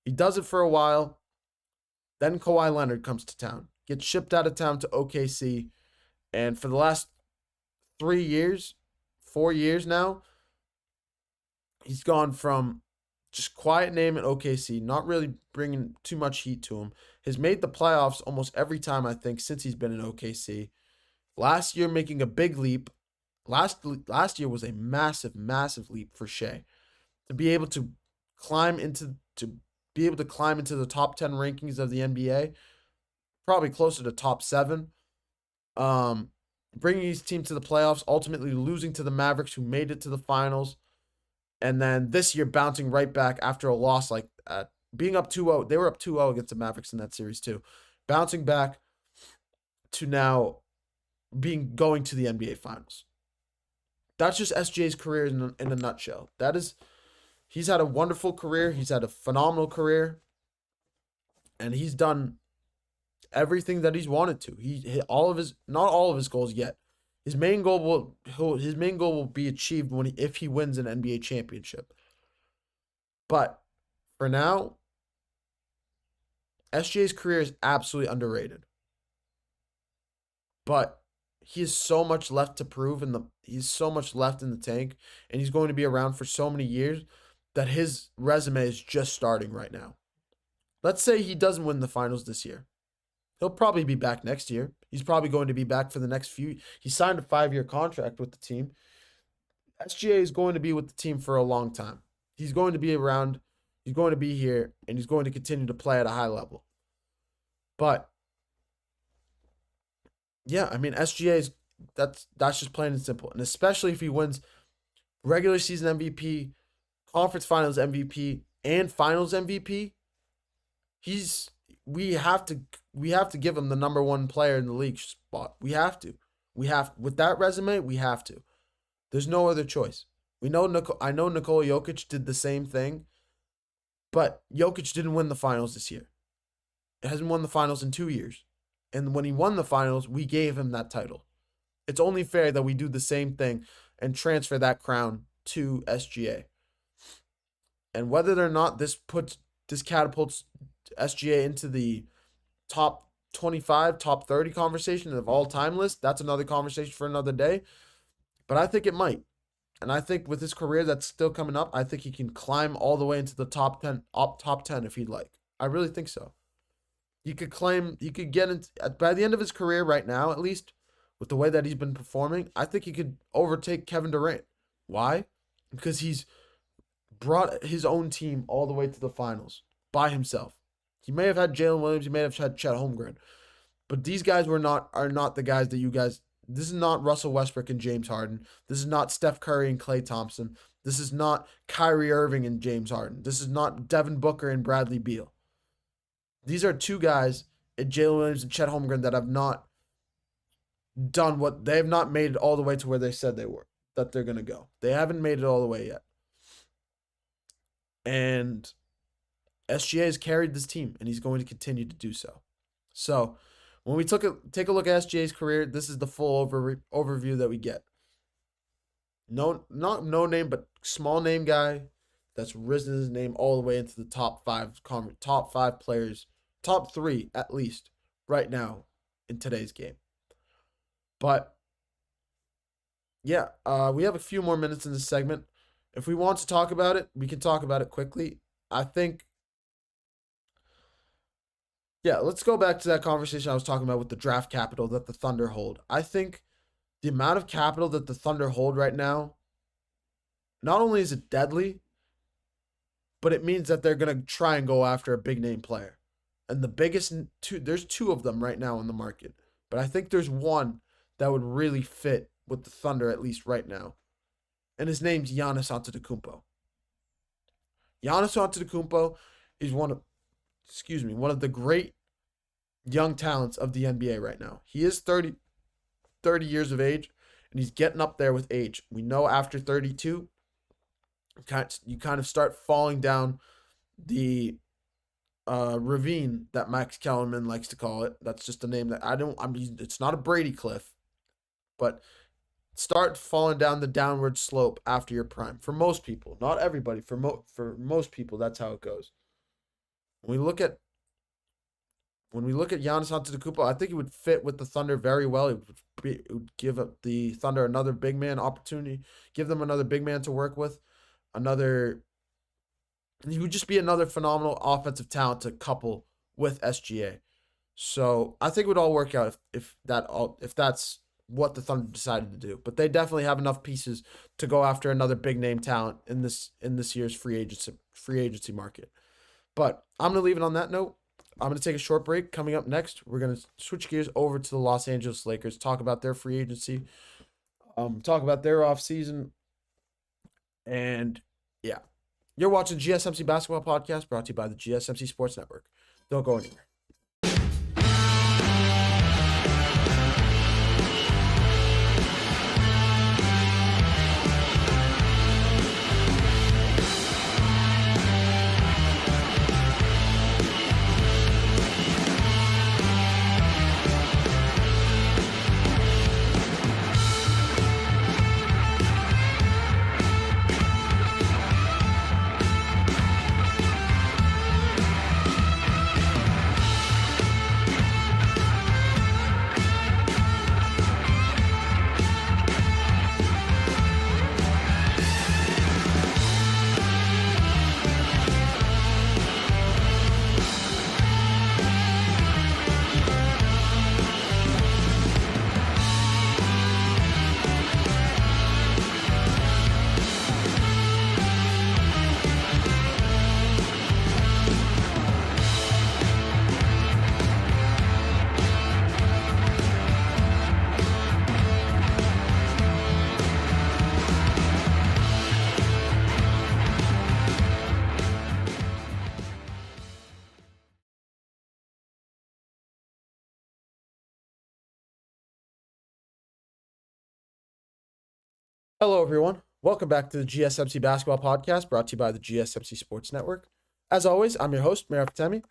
He does it for a while. Then Kawhi Leonard comes to town, gets shipped out of town to OKC, and for the last 4 years now, he's gone from just quiet name in OKC, not really bringing too much heat to him. Has made the playoffs almost every time, I think, since he's been in OKC. Last year, making a big leap. Last year was a massive, massive leap for Shea to be able to climb into the top 10 rankings of the NBA, probably closer to top 7. Bringing his team to the playoffs, ultimately losing to the Mavericks, who made it to the finals, and then this year bouncing right back after a loss like being up 2-0. They were up 2-0 against the Mavericks in that series too, bouncing back to now going to the NBA Finals. That's just SGA's career in a nutshell. He's had a wonderful career. He's had a phenomenal career. And he's done everything that he's wanted to. He hit not all of his goals yet. His main goal will be achieved if he wins an NBA championship. But for now, SGA's career is absolutely underrated. But he has so much left to prove, he's so much left in the tank, and he's going to be around for so many years that his resume is just starting right now. Let's say he doesn't win the finals this year. He'll probably be back next year. He's probably going to be back for the next few. He signed a 5-year contract with the team. SGA is going to be with the team for a long time. He's going to be around. He's going to be here, and he's going to continue to play at a high level. But yeah, I mean, SGA that's just plain and simple. And especially if he wins regular season MVP, conference finals MVP, and finals MVP, we have to give him the number 1 player in the league spot. We have to. With that resume, we have to. There's no other choice. I know Nikola Jokic did the same thing, but Jokic didn't win the finals this year. It hasn't won the finals in 2 years. And when he won the finals, we gave him that title. It's only fair that we do the same thing and transfer that crown to SGA. And whether or not this catapults SGA into the top 25, top 30 conversation of all time list, that's another conversation for another day. But I think it might. And I think with his career that's still coming up, I think he can climb all the way into the top 10 if he'd like. I really think so. He could get into, by the end of his career right now, at least, with the way that he's been performing, I think he could overtake Kevin Durant. Why? Because he's brought his own team all the way to the finals by himself. He may have had Jalen Williams, he may have had Chet Holmgren, but these guys are not the guys that you guys. This is not Russell Westbrook and James Harden. This is not Steph Curry and Klay Thompson. This is not Kyrie Irving and James Harden. This is not Devin Booker and Bradley Beal. These are 2 guys, Jalen Williams and Chet Holmgren, that have not done what they have not made it all the way to where they said that they're going to go. They haven't made it all the way yet. And SGA has carried this team, and he's going to continue to do so. So when we take a look at SGA's career, this is the full overview that we get. Not no name, but small name guy that's risen his name all the way into the top 5 players, top 3 at least right now in today's game. But yeah, we have a few more minutes in this segment. If we want to talk about it, we can talk about it quickly. I think, yeah, let's go back to that conversation I was talking about with the draft capital that the Thunder hold. I think the amount of capital that the Thunder hold right now, not only is it deadly, but it means that they're going to try and go after a big name player. And the biggest there's 2 of them right now in the market. But I think there's one that would really fit with the Thunder, at least right now. And his name's Giannis Antetokounmpo. Giannis Antetokounmpo is one of the great young talents of the NBA right now. He is 30 years of age, and he's getting up there with age. We know after 32, you kind of start falling down the ravine that Max Kellerman likes to call it. That's just a name that it's not a Brady cliff, but start falling down the downward slope after your prime. For most people, not everybody, for most people, that's how it goes. When we look at Giannis Antetokounmpo, I think he would fit with the Thunder very well. It would give up the Thunder another big man opportunity, give them another big man to work with, another And he would just be another phenomenal offensive talent to couple with SGA. So I think it would all work out if that's what the Thunder decided to do. But they definitely have enough pieces to go after another big name talent in this year's free agency market. But I'm gonna leave it on that note. I'm gonna take a short break. Coming up next, we're gonna switch gears over to the Los Angeles Lakers, talk about their free agency, talk about their offseason, and yeah. You're watching GSMC Basketball Podcast, brought to you by the GSMC Sports Network. Don't go anywhere. Hello, everyone. Welcome back to the GSMC Basketball Podcast, brought to you by the GSMC Sports Network. As always, I'm your host, Mehrob Fatemi.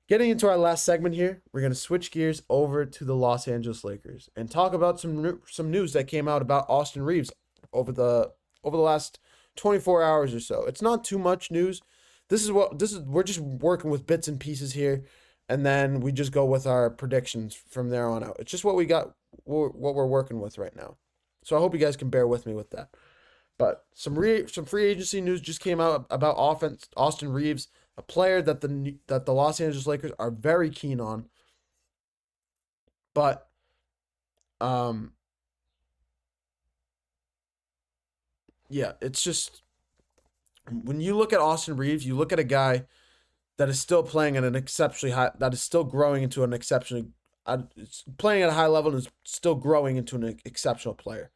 Getting into our last segment here, we're going to switch gears over to the Los Angeles Lakers and talk about some news that came out about Austin Reaves over the last 24 hours or so. It's not too much news. We're just working with bits and pieces here, and then we just go with our predictions from there on out. It's just what we got, what we're working with right now. So I hope you guys can bear with me with that. But some free agency news just came out about Austin Reaves, a player that the Los Angeles Lakers are very keen on. But yeah, it's just when you look at Austin Reaves, you look at a guy that is still playing at an exceptionally high, that is still growing into an exceptionally playing at a high level and is still growing into an exceptional player.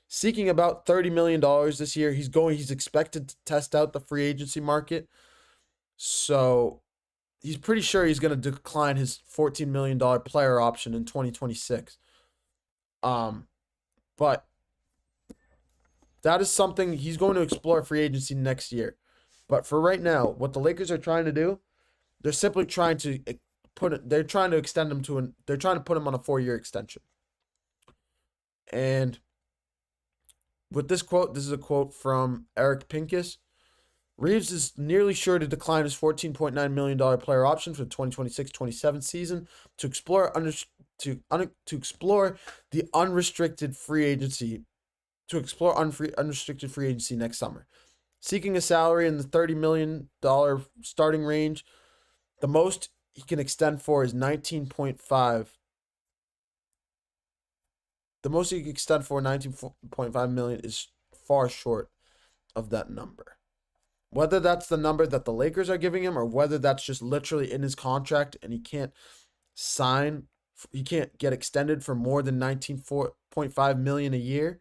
Seeking about $30 million this year. He's expected to test out the free agency market. So he's pretty sure he's going to decline his $14 million player option in 2026. But that is something he's going to explore free agency next year. But for right now, what the Lakers are trying to do, they're simply trying to put him on a 4-year extension. And with this quote, this is a quote from Eric Pincus. Reaves is nearly sure to decline his $14.9 million player option for the 2026-27 season to explore the unrestricted free agency unrestricted free agency next summer. Seeking a salary in the $30 million starting range, the most he can extend for is 19.5. The most he can extend for, 19.5 million, is far short of that number. Whether that's the number that the Lakers are giving him or whether that's just literally in his contract and he can't get extended for more than 19.5 million a year.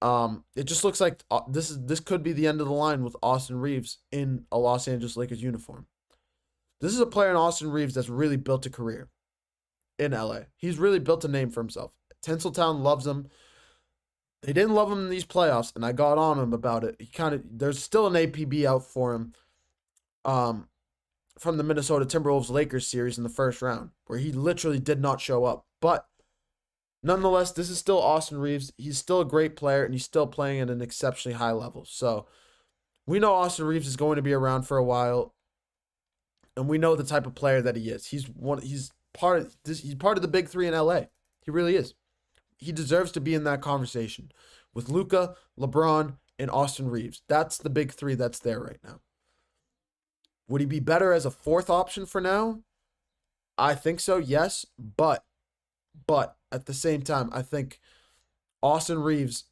It just looks like this could be the end of the line with Austin Reaves in a Los Angeles Lakers uniform. This is a player in Austin Reaves that's really built a career in LA. He's really built a name for himself. Tinseltown loves him. They didn't love him in these playoffs, and I got on him about it. There's still an APB out for him from the Minnesota Timberwolves Lakers series in the first round, where he literally did not show up. But nonetheless, this is still Austin Reaves. He's still a great player, and he's still playing at an exceptionally high level. So we know Austin Reaves is going to be around for a while, and we know the type of player that he is. He's part of the big three in LA. He really is. He deserves to be in that conversation with Luka, LeBron, and Austin Reaves. That's the big three that's there right now. Would he be better as a fourth option for now? I think so, yes. But at the same time, I think Austin Reeves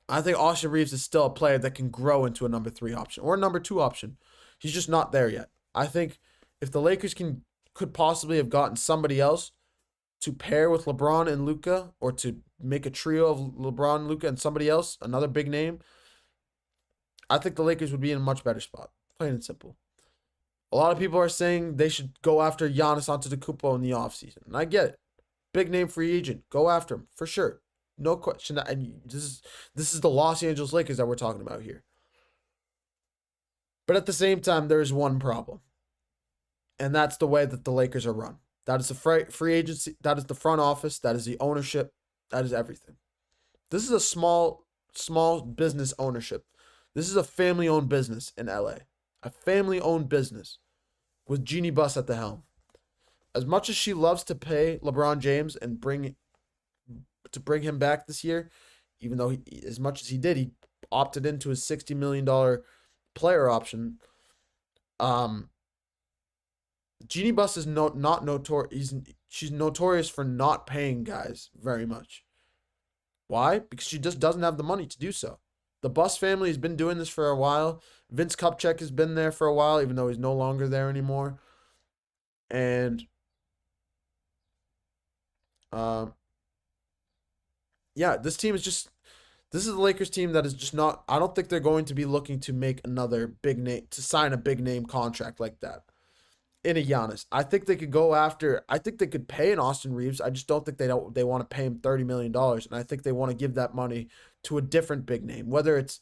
is still a player that can grow into a number 3 option or a number 2 option. He's just not there yet. I think if the Lakers could possibly have gotten somebody else to pair with LeBron and Luka, or to make a trio of LeBron, Luka, and somebody else, another big name, I think the Lakers would be in a much better spot. Plain and simple. A lot of people are saying they should go after Giannis Antetokounmpo in the offseason. And I get it. Big name free agent. Go after him for sure. No question. And this is the Los Angeles Lakers that we're talking about here. But at the same time, there is one problem. And that's the way that the Lakers are run. That is the free agency. That is the front office. That is the ownership. That is everything. This is a small business ownership. This is a family-owned business in LA. A family-owned business with Jeannie Buss at the helm. As much as she loves to pay LeBron James and bring him back this year, even though as much as he did, he opted into his $60 million player option. Jeannie Buss is not notorious. She's notorious for not paying guys very much. Why? Because she just doesn't have the money to do so. The Buss family has been doing this for a while. Vince Kupchak has been there for a while, even though he's no longer there anymore. And this team is just, this is the Lakers team that is just not, I don't think they're going to be looking to make another big name, to sign a big name contract like that in a Giannis. I think they could pay an Austin Reeves. I just don't think they want to pay him $30 million. And I think they want to give that money to a different big name. Whether it's,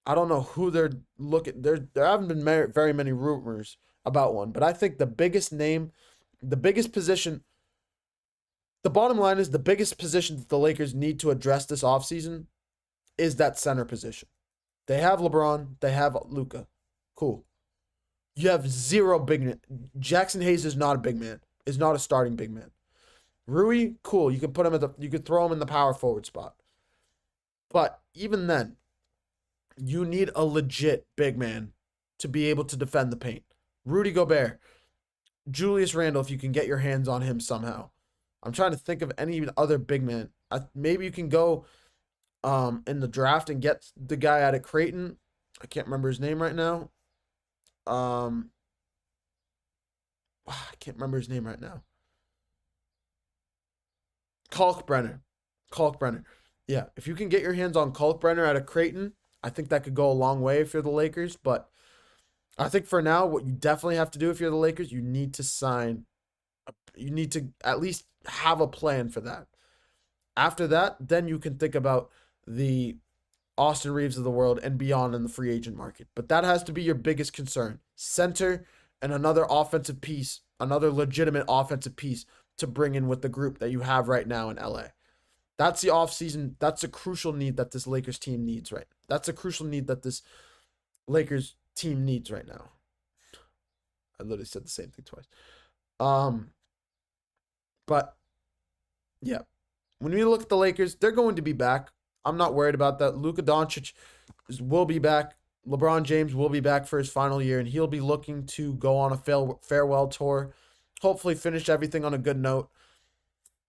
I don't know who they're looking, there haven't been very many rumors about one, but I think the biggest name, the biggest position, the bottom line is the biggest position that the Lakers need to address this offseason is that center position. They have LeBron, they have Luka. Cool. You have zero big men. Jackson Hayes is not a big man. Is not a starting big man. Rui, cool. You could throw him in the power forward spot. But even then, you need a legit big man to be able to defend the paint. Rudy Gobert, Julius Randle, if you can get your hands on him somehow. I'm trying to think of any other big man. Maybe you can go in the draft and get the guy out of Creighton. I can't remember his name right now. I can't remember his name right now. Kalkbrenner. Yeah, if you can get your hands on Kalkbrenner out of Creighton, I think that could go a long way if you're the Lakers. But I think for now, what you definitely have to do if you're the Lakers, you need to at least have a plan for that. After that, then you can think about the Austin Reeves of the world and beyond in the free agent market. But that has to be your biggest concern. Center and another offensive piece, another legitimate offensive piece to bring in with the group that you have right now in LA. That's the offseason. That's a crucial need that this Lakers team needs right now. That's a crucial need that this Lakers team needs right now. I literally said the same thing twice. But yeah, when we look at the Lakers, they're going to be back. I'm not worried about that. Luka Doncic will be back. LeBron James will be back for his final year, and he'll be looking to go on a farewell tour. Hopefully finish everything on a good note.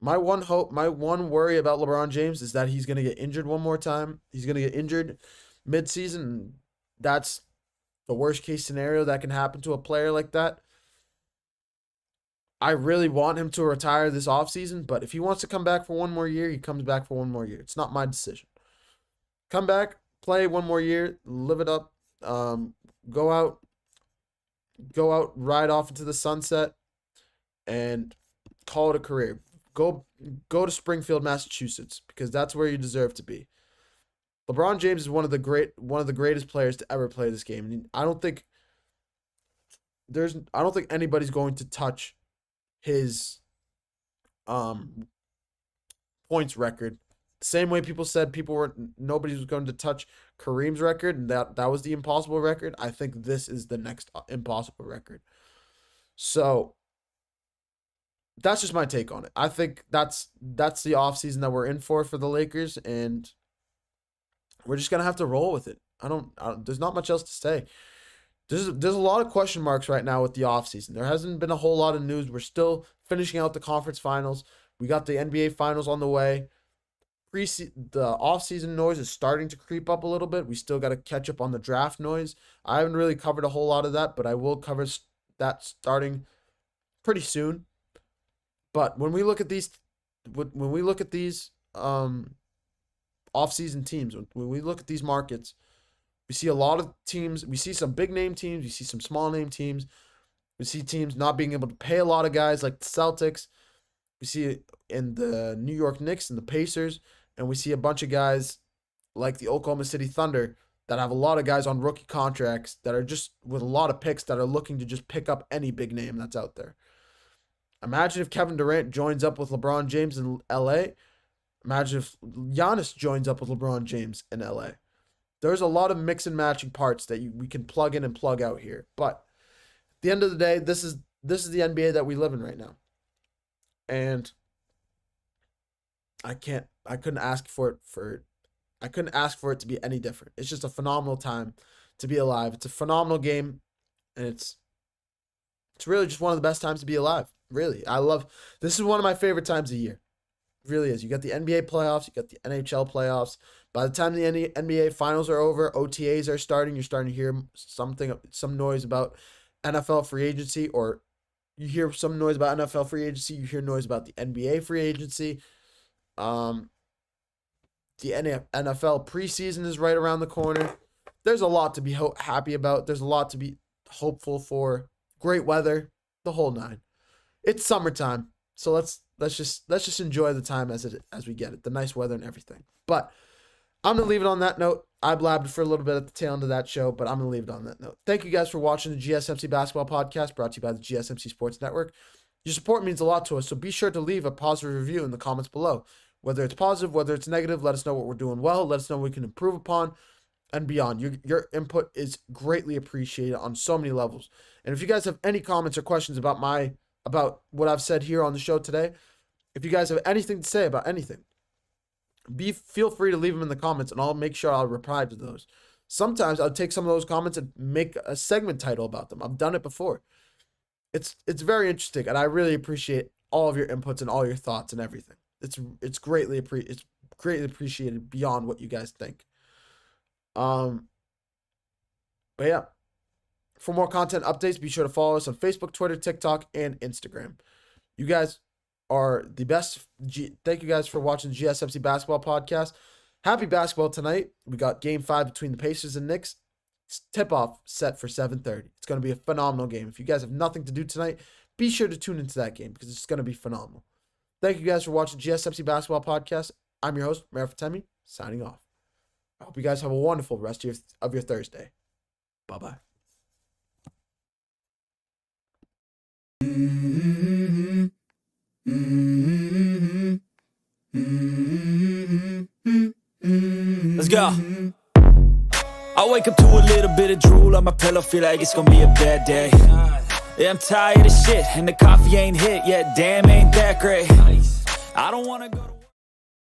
My one worry about LeBron James is that he's going to get injured one more time. He's going to get injured mid-season. That's the worst case scenario that can happen to a player like that. I really want him to retire this offseason, but if he wants to come back for one more year, he comes back for one more year. It's not my decision. Come back, play one more year, live it up, go out, ride off into the sunset, and call it a career. Go to Springfield, Massachusetts, because that's where you deserve to be. LeBron James is one of the greatest players to ever play this game. And I don't think anybody's going to touch his points record. Same way people said nobody was going to touch Kareem's record, and that was the impossible record. I think this is the next impossible record. So that's just my take on it. I think that's the offseason that we're in for the Lakers, and we're just gonna have to roll with it. There's not much else to say. there's a lot of question marks right now with the offseason. There hasn't been a whole lot of news. We're still finishing out the conference finals. We got the NBA finals on the way. The offseason noise is starting to creep up a little bit. We still got to catch up on the draft noise. I haven't really covered a whole lot of that, but I will cover that starting pretty soon. But when we look at these offseason teams, when we look at these markets, we see a lot of teams. We see some big name teams. We see some small name teams. We see teams not being able to pay a lot of guys like the Celtics. We see it in the New York Knicks and the Pacers. And we see a bunch of guys like the Oklahoma City Thunder that have a lot of guys on rookie contracts that are just with a lot of picks that are looking to just pick up any big name that's out there. Imagine if Kevin Durant joins up with LeBron James in LA. Imagine if Giannis joins up with LeBron James in LA. There's a lot of mix and matching parts that we can plug in and plug out here. But at the end of the day, this is the NBA that we live in right now. And I couldn't ask for it to be any different. It's just a phenomenal time to be alive. It's a phenomenal game, and it's really just one of the best times to be alive. Really. This is one of my favorite times of year. It really is. You got the NBA playoffs, you got the NHL playoffs. By the time the NBA finals are over, OTAs are starting. You're starting to hear some noise about NFL free agency, or you hear some noise about NFL free agency. You hear noise about the NBA free agency. The NFL preseason is right around the corner. There's a lot to be happy about. There's a lot to be hopeful for. Great weather, the whole nine. It's summertime, so let's just enjoy the time as we get it, the nice weather and everything. But I'm gonna leave it on that note. I blabbed for a little bit at the tail end of that show, but I'm gonna leave it on that note. Thank you guys for watching the GSMC Basketball Podcast, brought to you by the GSMC Sports Network. Your support means a lot to us, so be sure to leave a positive review in the comments below. Whether it's positive, whether it's negative, let us know what we're doing well. Let us know what we can improve upon and beyond. Your input is greatly appreciated on so many levels. And if you guys have any comments or questions about what I've said here on the show today, if you guys have anything to say about anything, feel free to leave them in the comments, and I'll make sure I'll reply to those. Sometimes I'll take some of those comments and make a segment title about them. I've done it before. It's very interesting, and I really appreciate all of your inputs and all your thoughts and everything. It's greatly appreciated beyond what you guys think. But yeah, for more content updates, be sure to follow us on Facebook, Twitter, TikTok, and Instagram. You guys are the best. Thank you guys for watching the GSMC Basketball Podcast. Happy basketball tonight. We got Game 5 between the Pacers and Knicks. Tip-off set for 7:30. It's going to be a phenomenal game. If you guys have nothing to do tonight, be sure to tune into that game because it's going to be phenomenal. Thank you guys for watching GSMC Basketball Podcast. I'm your host, Mehrob Fatemi, signing off. I hope you guys have a wonderful rest of your Thursday. Bye-bye. Let's go. I wake up to a little bit of drool on my pillow, feel like it's gonna be a bad day. Yeah, I'm tired of shit, and the coffee ain't hit yet, damn, ain't that great. I don't wanna go to